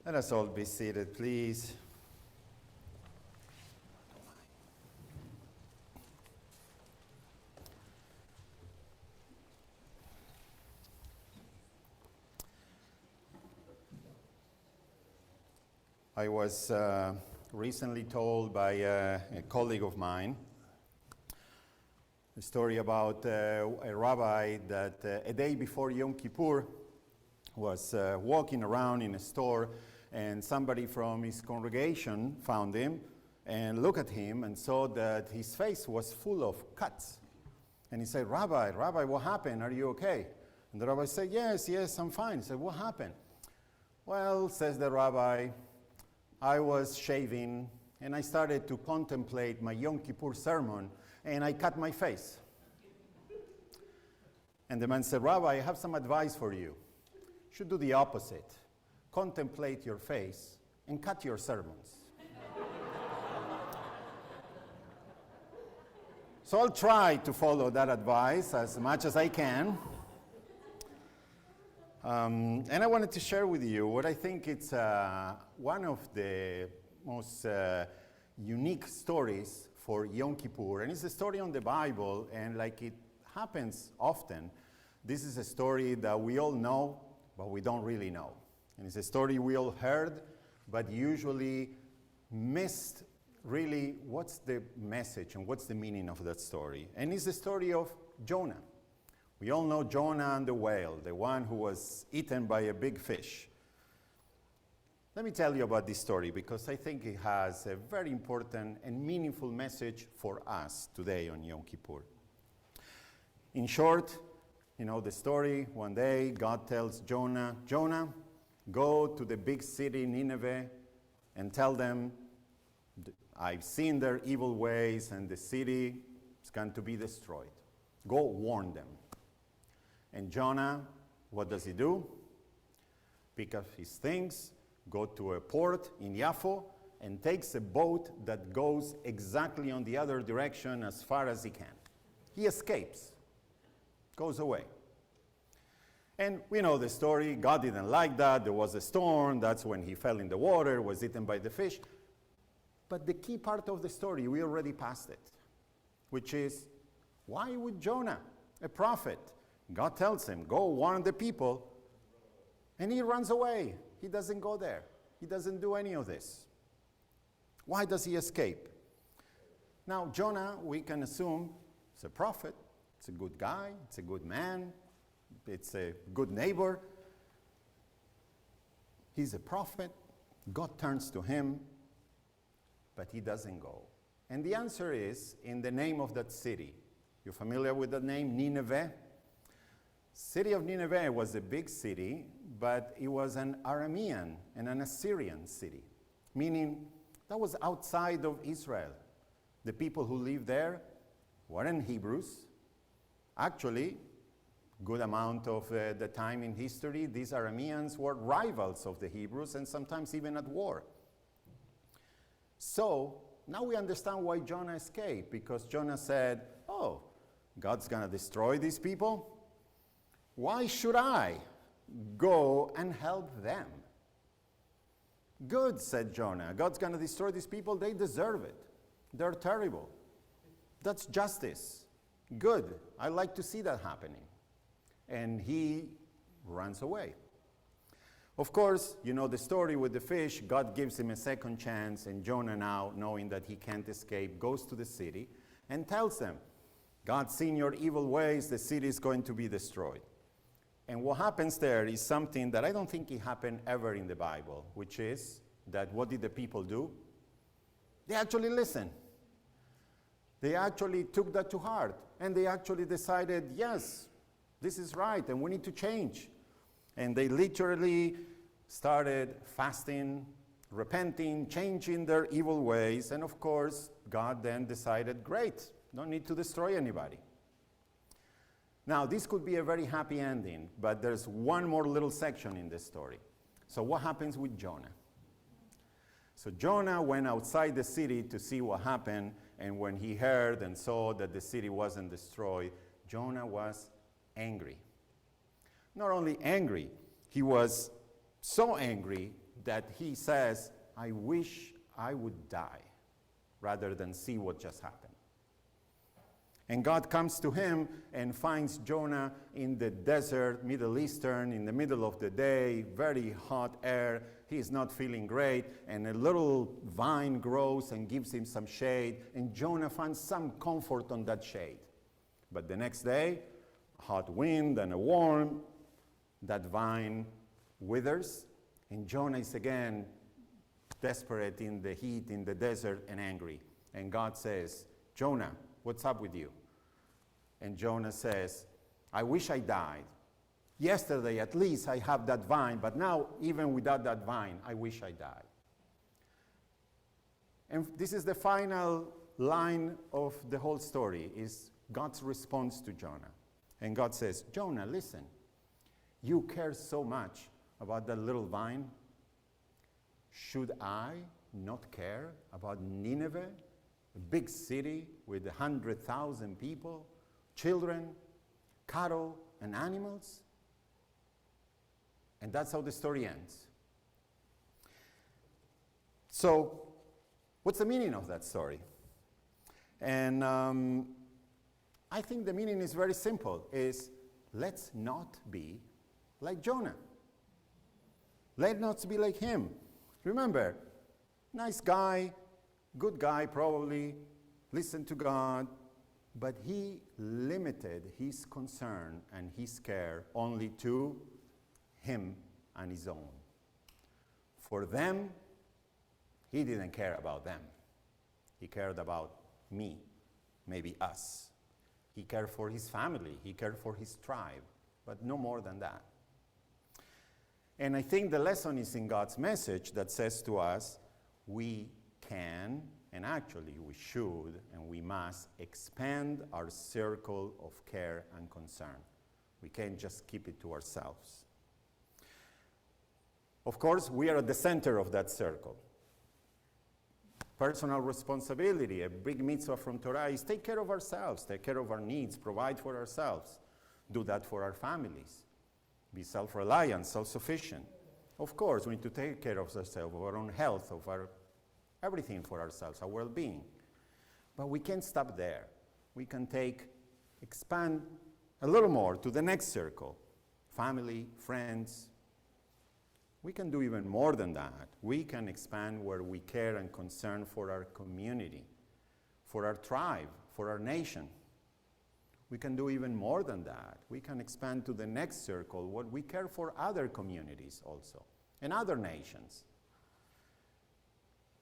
Let us all be seated, please. I was recently told by a colleague of mine a story about a rabbi that a day before Yom Kippur was walking around in a store, and somebody from his congregation found him and looked at him and saw that his face was full of cuts. And he said, Rabbi, what happened? Are you okay? And the rabbi said, yes, I'm fine. He said, what happened? Well, says the rabbi, I was shaving and I started to contemplate my Yom Kippur sermon and I cut my face. And the man said, Rabbi, I have some advice for you. You should do the opposite. Contemplate your face and cut your sermons. So I'll try to follow that advice as much as I can. And I wanted to share with you what I think it's one of the most unique stories for Yom Kippur. And it's a story on the Bible, and like it happens often, this is a story that we all know, but we don't really know. And it's a story we all heard, but usually missed really what's the message and what's the meaning of that story. And it's the story of Jonah. We all know Jonah and the whale, the one who was eaten by a big fish. Let me tell you about this story because I think it has a very important and meaningful message for us today on Yom Kippur. In short, you know the story. One day, God tells Jonah, go to the big city Nineveh and tell them, I've seen their evil ways and the city is going to be destroyed. Go warn them. And Jonah, what does he do? Pick up his things, go to a port in Yaffo, and takes a boat that goes exactly on the other direction as far as he can. He escapes, goes away. And we know the story. God didn't like that. There was a storm. That's when he fell in the water, was eaten by the fish. But the key part of the story, we already passed it, which is, why would Jonah, a prophet, God tells him, go warn the people, and he runs away. He doesn't go there. He doesn't do any of this. Why does he escape? Now, Jonah, we can assume, is a prophet. It's a good guy. It's a good man. It's a good neighbor. He's a prophet. God turns to him, but he doesn't go. And the answer is in the name of that city. You're familiar with the name Nineveh? City of Nineveh was a big city, but it was an Aramean and an Assyrian city, meaning that was outside of Israel. The people who lived there weren't Hebrews. Actually, good amount of the time in history, these Arameans were rivals of the Hebrews and sometimes even at war. So now we understand why Jonah escaped, because Jonah said, oh, God's going to destroy these people? Why should I go and help them? Good, said Jonah. God's going to destroy these people. They deserve it. They're terrible. That's justice. Good. I like to see that happening. And he runs away. Of course, you know the story with the fish. God gives him a second chance, and Jonah now, knowing that he can't escape, goes to the city and tells them, God's seen your evil ways, the city is going to be destroyed. And what happens there is something that I don't think it happened ever in the Bible, which is that what did the people do? They actually listened. They actually took that to heart, and they actually decided, yes, this is right, and we need to change. And they literally started fasting, repenting, changing their evil ways, and of course, God then decided, great, don't need to destroy anybody. Now, this could be a very happy ending, but there's one more little section in this story. So what happens with Jonah? So Jonah went outside the city to see what happened, and when he heard and saw that the city wasn't destroyed, Jonah was angry. Not only angry, he was so angry that he says, I wish I would die rather than see what just happened. And God comes to him and finds Jonah in the desert, Middle Eastern, in the middle of the day, very hot air. He is not feeling great, and a little vine grows and gives him some shade, and Jonah finds some comfort on that shade. But the next day, hot wind and a warm, that vine withers, and Jonah is again desperate in the heat, in the desert, and angry. And God says, Jonah, what's up with you? And Jonah says, I wish I died. Yesterday, at least, I have that vine, but now, even without that vine, I wish I died. And this is the final line of the whole story, is God's response to Jonah. And God says, Jonah, listen, you care so much about that little vine. Should I not care about Nineveh, a big city with 100,000 people, children, cattle, and animals? And that's how the story ends. So, what's the meaning of that story? And I think the meaning is very simple, is let's not be like Jonah. Let's not be like him. Remember, nice guy, good guy probably, listened to God, but he limited his concern and his care only to him and his own. For them, he didn't care about them. He cared about me, maybe us. He cared for his family. He cared for his tribe, but no more than that. And I think the lesson is in God's message that says to us, we can, and actually we should, and we must expand our circle of care and concern. We can't just keep it to ourselves. Of course, we are at the center of that circle. Personal responsibility, a big mitzvah from Torah is take care of ourselves, take care of our needs, provide for ourselves. Do that for our families. Be self-reliant, self-sufficient. Of course, we need to take care of ourselves, of our own health, of our everything for ourselves, our well-being. But we can't stop there. We can expand a little more to the next circle. Family, friends. We can do even more than that. We can expand where we care and concern for our community, for our tribe, for our nation. We can do even more than that. We can expand to the next circle what we care for other communities also, and other nations.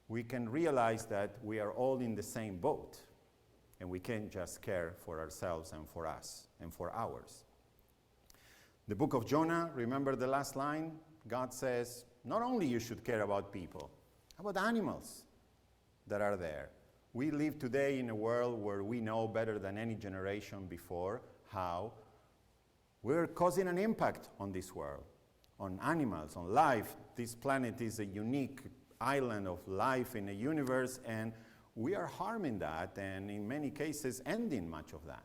We can realize that we are all in the same boat, and we can't just care for ourselves and for us and for ours. The book of Jonah, remember the last line? God says, not only you should care about people, how about animals that are there? We live today in a world where we know better than any generation before how we're causing an impact on this world, on animals, on life. This planet is a unique island of life in a universe, and we are harming that, and in many cases ending much of that.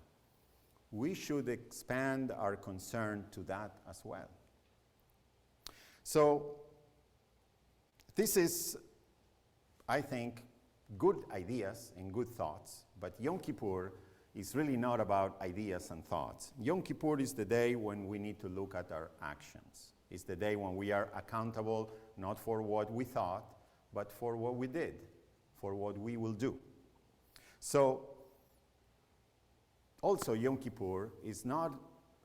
We should expand our concern to that as well. So, this is, I think, good ideas and good thoughts, but Yom Kippur is really not about ideas and thoughts. Yom Kippur is the day when we need to look at our actions. It's the day when we are accountable not for what we thought, but for what we did, for what we will do. So, also Yom Kippur is not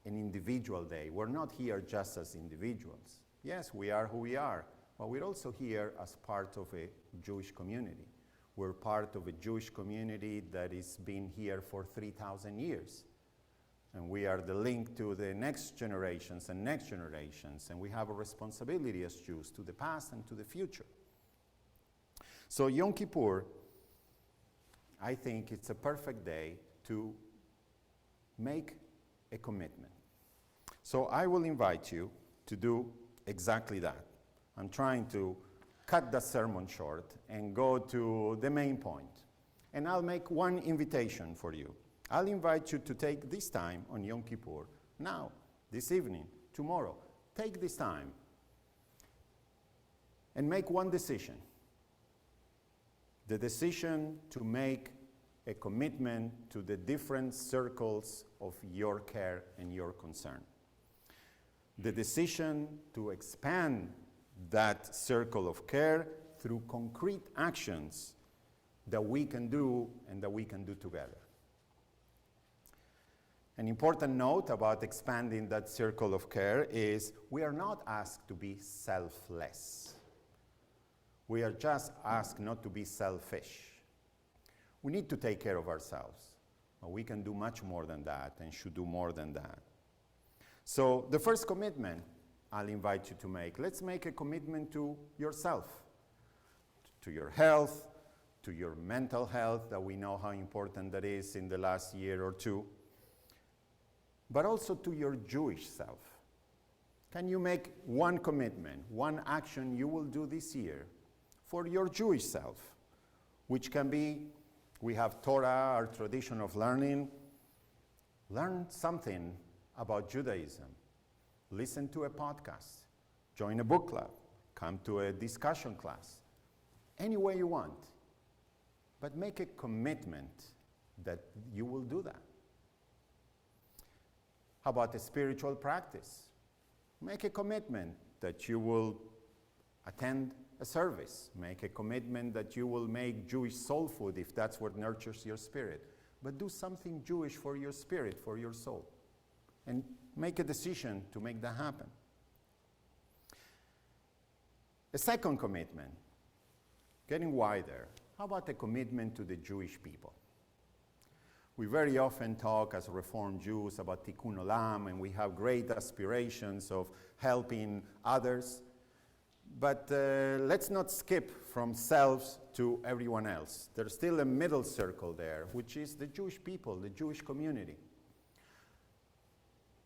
an individual day. We're not here just as individuals. Yes, we are who we are, but we're also here as part of a Jewish community. We're part of a Jewish community that has been here for 3,000 years. And we are the link to the next generations, and we have a responsibility as Jews to the past and to the future. So Yom Kippur, I think it's a perfect day to make a commitment. So I will invite you to do exactly that. I'm trying to cut the sermon short and go to the main point. And I'll make one invitation for you. I'll invite you to take this time on Yom Kippur, now, this evening, tomorrow. Take this time and make one decision. The decision to make a commitment to the different circles of your care and your concern. The decision to expand that circle of care through concrete actions that we can do and that we can do together. An important note about expanding that circle of care is we are not asked to be selfless. We are just asked not to be selfish. We need to take care of ourselves, but we can do much more than that and should do more than that. So the first commitment I'll invite you to make, let's make a commitment to yourself, to your health, to your mental health, that we know how important that is in the last year or two, but also to your Jewish self. Can you make one commitment, one action you will do this year for your Jewish self, which can be, we have Torah, our tradition of learning. Learn something about Judaism. Listen to a podcast. Join a book club. Come to a discussion class. Any way you want. But make a commitment that you will do that. How about a spiritual practice? Make a commitment that you will attend a service. Make a commitment that you will make Jewish soul food if that's what nurtures your spirit. But do something Jewish for your spirit, for your soul. And make a decision to make that happen. A second commitment, getting wider. How about a commitment to the Jewish people? We very often talk as Reformed Jews about Tikkun Olam, and we have great aspirations of helping others. But let's not skip from selves to everyone else. There's still a middle circle there, which is the Jewish people, the Jewish community.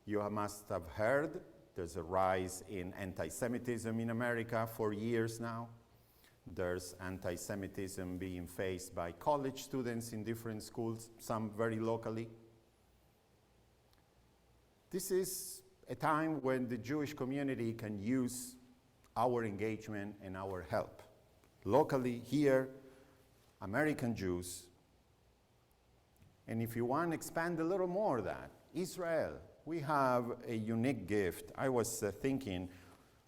You must have heard there's a rise in anti-Semitism in America for years now. There's anti-Semitism being faced by college students in different schools, some very locally. This is a time when the Jewish community can use our engagement and our help. Locally, here, American Jews. And if you want to expand a little more that, Israel, we have a unique gift. I was thinking,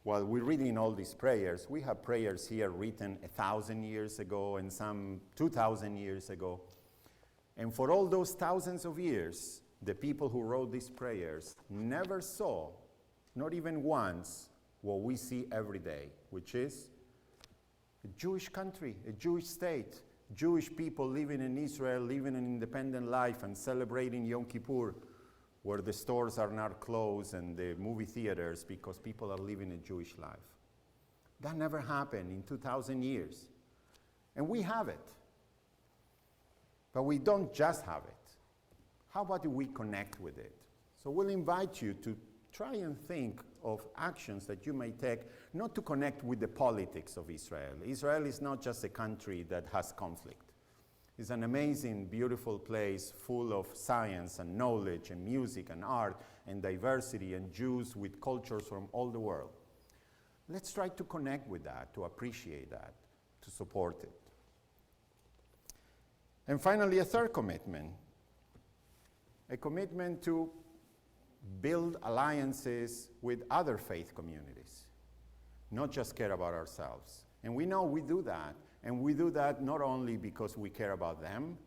while we're reading all these prayers, we have prayers here written 1,000 years ago and some 2,000 years ago. And for all those thousands of years, the people who wrote these prayers never saw, not even once, what we see every day, which is a Jewish country, a Jewish state, Jewish people living in Israel, living an independent life and celebrating Yom Kippur, where the stores are not closed and the movie theaters because people are living a Jewish life. That never happened in 2,000 years. And we have it. But we don't just have it. How about we connect with it? So we'll invite you to try and think of actions that you may take, not to connect with the politics of Israel. Israel is not just a country that has conflict. It's an amazing, beautiful place full of science and knowledge and music and art and diversity and Jews with cultures from all the world. Let's try to connect with that, to appreciate that, to support it. And finally, a third commitment. A commitment to build alliances with other faith communities, not just care about ourselves. And we know we do that. And we do that not only because we care about them,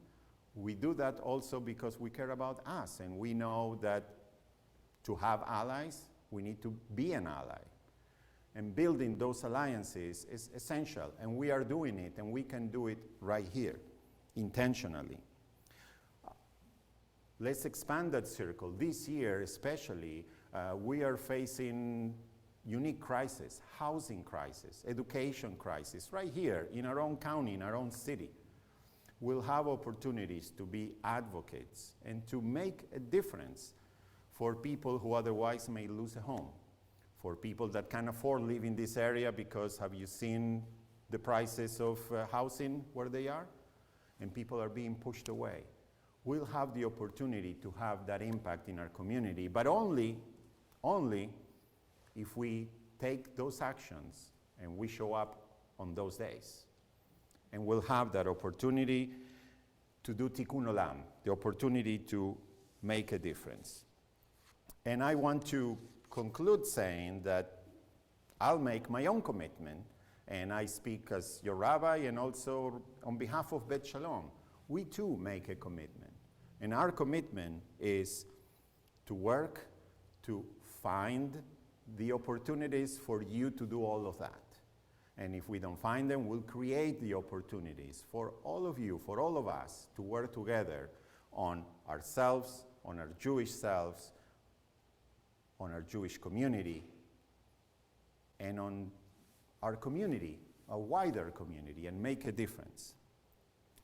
we do that also because we care about us. And we know that to have allies, we need to be an ally. And building those alliances is essential. And we are doing it, and we can do it right here, intentionally. Let's expand that circle. This year especially, we are facing unique crisis, housing crisis, education crisis, right here in our own county, in our own city. We'll have opportunities to be advocates and to make a difference for people who otherwise may lose a home, for people that can afford live in this area because have you seen the prices of housing where they are? And people are being pushed away. We'll have the opportunity to have that impact in our community, but only if we take those actions and we show up on those days. And we'll have that opportunity to do tikkun olam, the opportunity to make a difference. And I want to conclude saying that I'll make my own commitment, and I speak as your rabbi and also on behalf of Bet Shalom. We too make a commitment. And our commitment is to work to find the opportunities for you to do all of that. And if we don't find them, we'll create the opportunities for all of you, for all of us, to work together on ourselves, on our Jewish selves, on our Jewish community, and on our community, a wider community, and make a difference.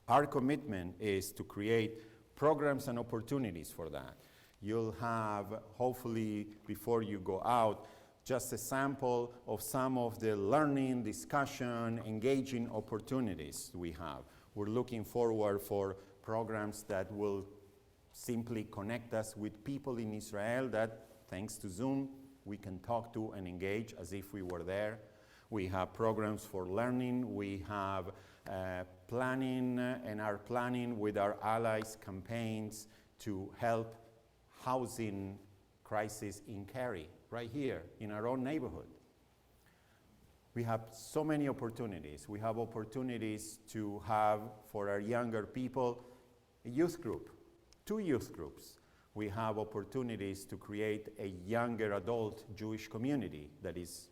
Our commitment is to create programs and opportunities for that. You'll have, hopefully, before you go out, just a sample of some of the learning, discussion, engaging opportunities we have. We're looking forward for programs that will simply connect us with people in Israel that, thanks to Zoom, we can talk to and engage as if we were there. We have programs for learning. We have planning and are planning with our allies campaigns to help housing crisis in Cary, right here in our own neighborhood. We have so many opportunities. We have opportunities to have, for our younger people, a youth group, 2 youth groups. We have opportunities to create a younger adult Jewish community that is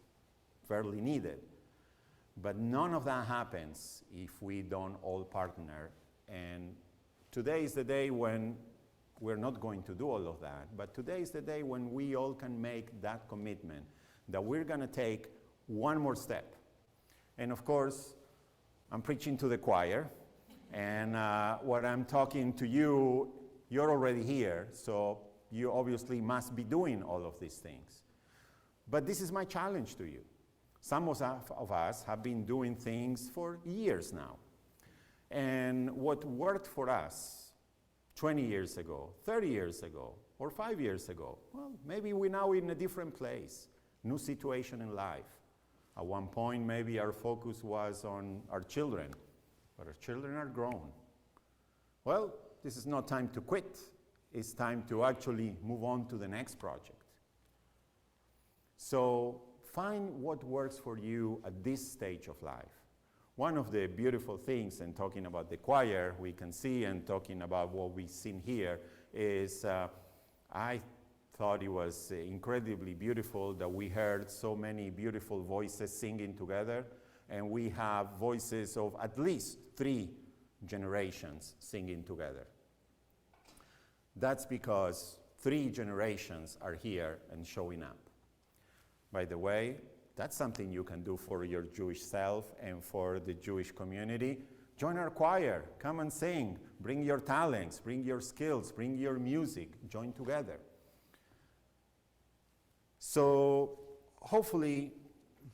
fairly needed. But none of that happens if we don't all partner. And today is the day when we're not going to do all of that, but today is the day when we all can make that commitment that we're going to take one more step. And of course, I'm preaching to the choir, and what I'm talking to you, you're already here, so you obviously must be doing all of these things. But this is my challenge to you. Some of us have been doing things for years now. And what worked for us 20 years ago, 30 years ago, or 5 years ago, well, maybe we're now in a different place, new situation in life. At one point, maybe our focus was on our children, but our children are grown. Well, this is not time to quit. It's time to actually move on to the next project. So find what works for you at this stage of life. One of the beautiful things, and talking about the choir, we can see, and talking about what we've seen here, is I thought it was incredibly beautiful that we heard so many beautiful voices singing together, and we have voices of at least 3 generations singing together. That's because 3 generations are here and showing up. By the way, that's something you can do for your Jewish self and for the Jewish community. Join our choir, come and sing, bring your talents, bring your skills, bring your music, join together. So hopefully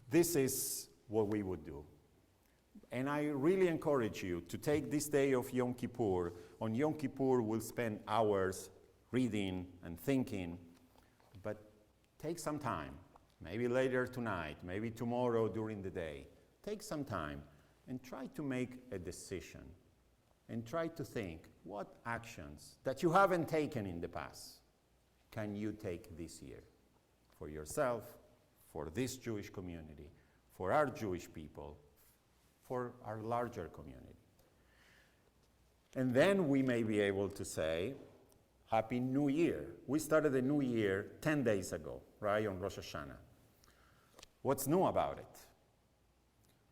this is what we would do. And I really encourage you to take this day of Yom Kippur. On Yom Kippur, we'll spend hours reading and thinking, but take some time. Maybe later tonight, maybe tomorrow during the day. Take some time and try to make a decision and try to think what actions that you haven't taken in the past can you take this year for yourself, for this Jewish community, for our Jewish people, for our larger community. And then we may be able to say, Happy New Year. We started the new year 10 days ago, right, on Rosh Hashanah. What's new about it?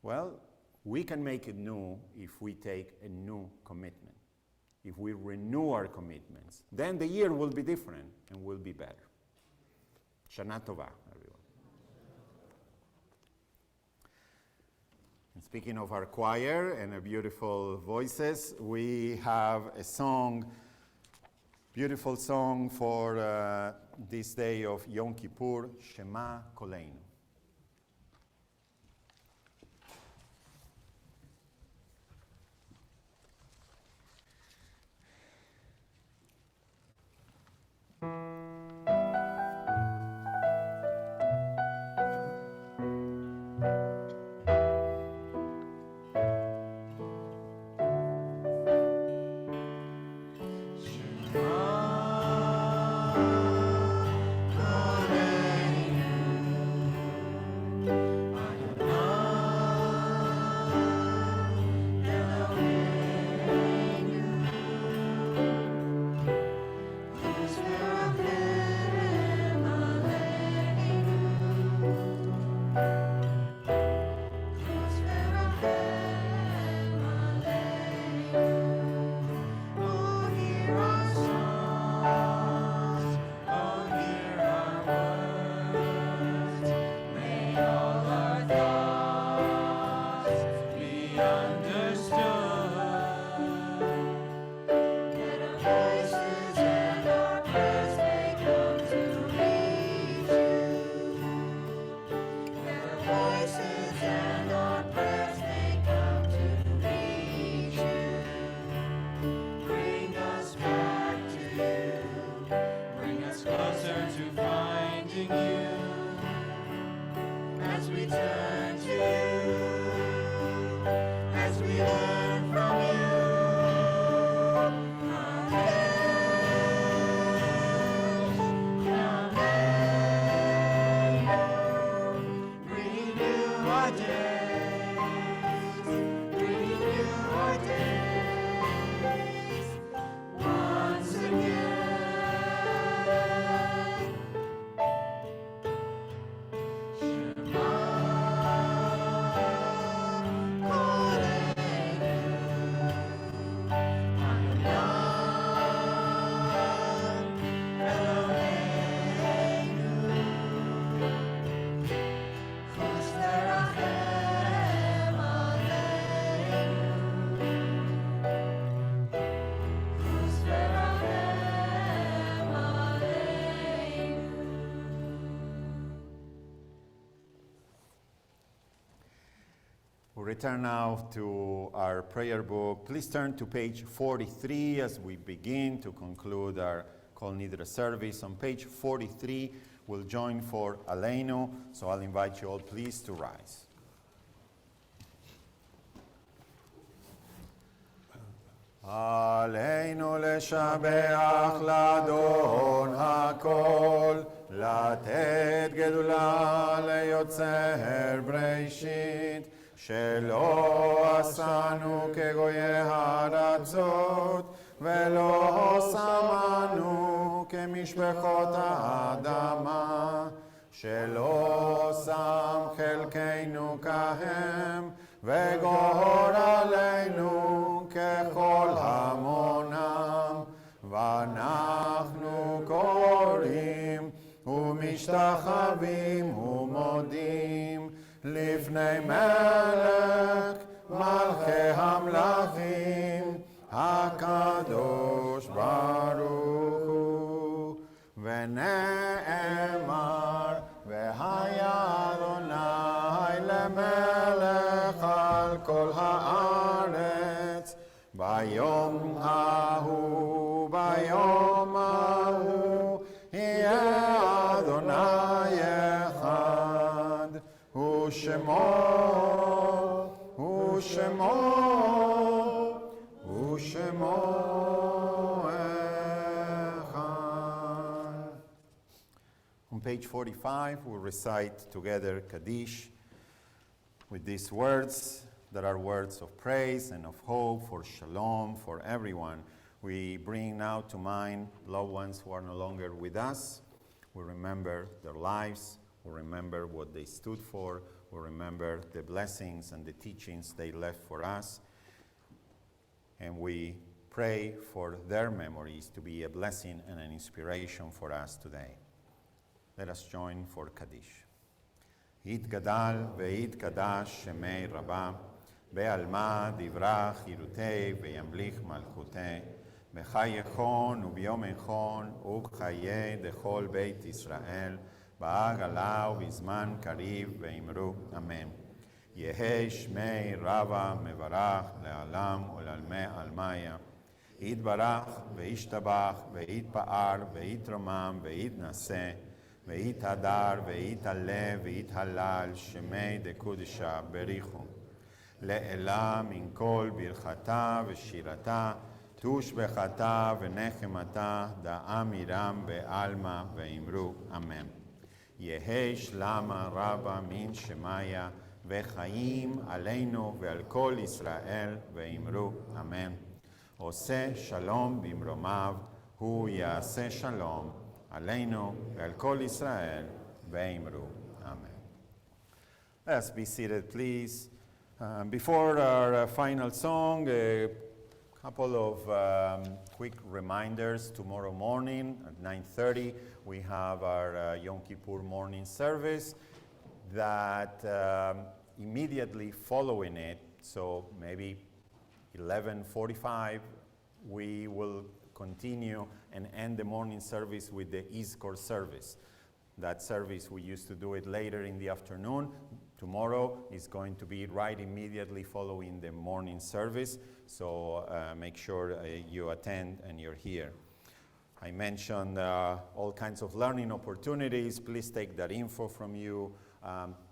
Well, we can make it new if we take a new commitment, if we renew our commitments. Then the year will be different and will be better. Shana Tova, everyone. And speaking of our choir and our beautiful voices, we have a song, beautiful song for this day of Yom Kippur, Shema Koleinu. We return now to our prayer book. Please turn to page 43 as we begin to conclude our Kol Nidre service. On page 43, we'll join for Aleinu, so I'll invite you all please to rise. עלינו לשבח לאדון הכל, לתת גדולה ליוצר בראשית, שלא עשנו כגויי הארצות, ולא שמנו כמשפחות האדמה, שלא שם חלקנו כהם, וגורלנו ככל המונם, ואנחנו קוראים ומשתחווים ומודים לפני מלך מלכי המלכים הקדוש ברוך הוא. ונאמר והיה אדוני למלך על כל הארץ ביום ההוא יהיה אדוני אחד ושמו אחד. On page 45, we'll recite together Kaddish with these words that are words of praise and of hope for shalom for everyone. We bring now to mind loved ones who are no longer with us. We remember their lives. We remember what they stood for. We remember the blessings and the teachings they left for us. And we pray for their memories to be a blessing and an inspiration for us today. Let us join for Kaddish. יתגדל ויתקדש שמי רבה, בעלמא דברה חירותי וימליך מלכותי, בחי יחון וביום יחון ובחיי דכל בית ישראל, בעגלה ובזמן קריב ואמרו אמן. יהי שמי רבה מברך לעלם ולעלמי עלמיה, יתברך וישתבח ויתפאר ויתרומם ויתנשא, ויתהדר ויתעלה ויתהלל שמי דקודשה בריחו. לעילה מן כל ברכתה ושירתה, תושבחתה ונחמתה, דאמירם בעלמא ואמרו אמן. יהי שלמה רבה מן שמיה, וחיים עלינו ועל כל ישראל, ואמרו אמן. עושה שלום במרומיו, הוא יעשה שלום עלינו ועל כל ישראל, ואמרו amen. Let's be seated, please. Before our final song, a couple of quick reminders. Tomorrow morning at 9:30, we have our Yom Kippur morning service. That immediately following it, so maybe 11:45, we will continue and end the morning service with the Izkor service. That service, we used to do it later in the afternoon. Tomorrow is going to be right immediately following the morning service, so make sure you attend and you're here. I mentioned all kinds of learning opportunities. Please take that info from you.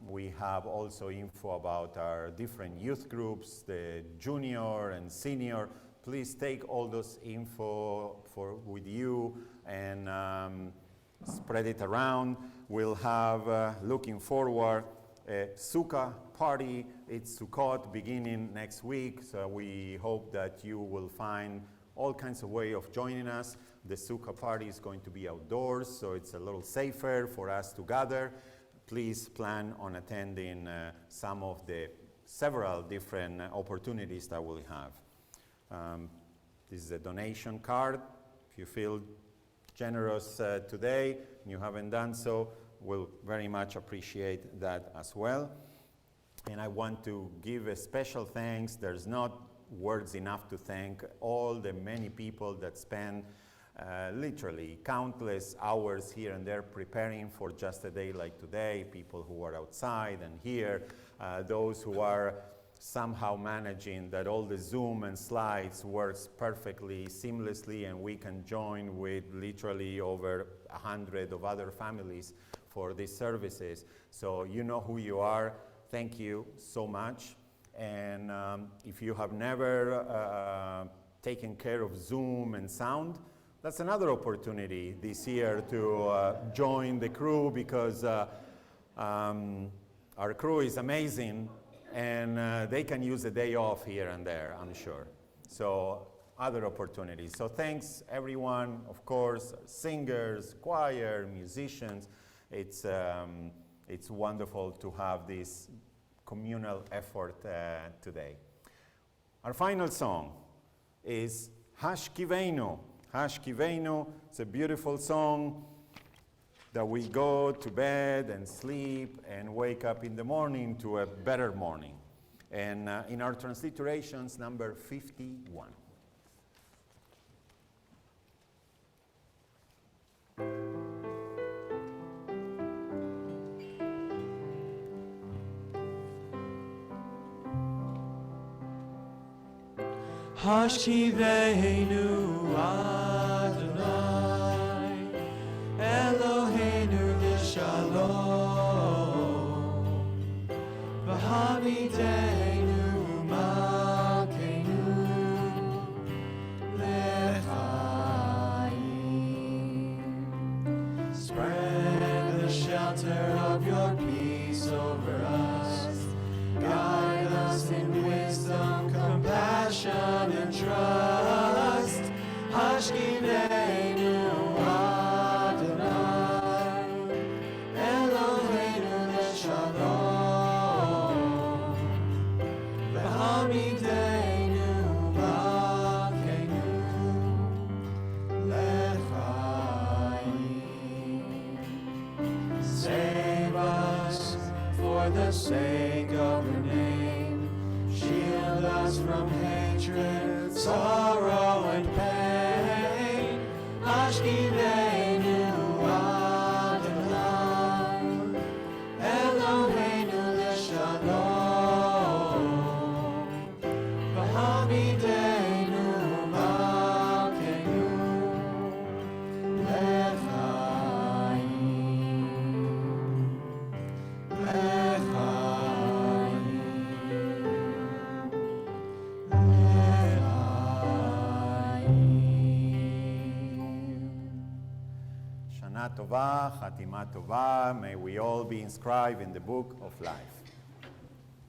We have also info about our different youth groups, the junior and senior. Please take all those info with you and spread it around. We'll have, looking forward, a Sukkah party. It's Sukkot beginning next week, so we hope that you will find all kinds of way of joining us. The Sukkah party is going to be outdoors, so it's a little safer for us to gather. Please plan on attending some of the several different opportunities that we'll have. This is a donation card. If you feel generous today and you haven't done so, we'll very much appreciate that as well. And I want to give a special thanks. There's not words enough to thank all the many people that spend literally countless hours here and there preparing for just a day like today, people who are outside and here, those who are somehow managing that all the Zoom and slides works perfectly, seamlessly, and we can join with literally over 100 of other families for these services. So you know who you are. Thank you so much. And if you have never taken care of Zoom and sound, that's another opportunity this year to join the crew, because our crew is amazing, and they can use a day off here and there, I'm sure. So other opportunities. So thanks everyone, of course, singers, choir, musicians. It's wonderful to have this communal effort today. Our final song is Hashkiveinu. Hashkiveinu, it's a beautiful song that we go to bed and sleep and wake up in the morning to a better morning. And in our transliterations, number 51.
Hashkiveinu Adonai Eloheinu l'shalom V'hamidenu malkeinu l'chaim. Spread the shelter of your peace over us. Guide us in wisdom, compassion, and trust. Hashkiveinu Adonai Eloheinu l'shalom V'hamidenu malkeinu l'chaim. Save us for the sake of your name. Shield us from hatred, sorrow, and pain. Hashkiveinu Adonai Eloheinu l'shalom V'hamidenu malkeinu l'chaim.
Shana Tova, Chatima Tova, may we all be inscribed in the book of life.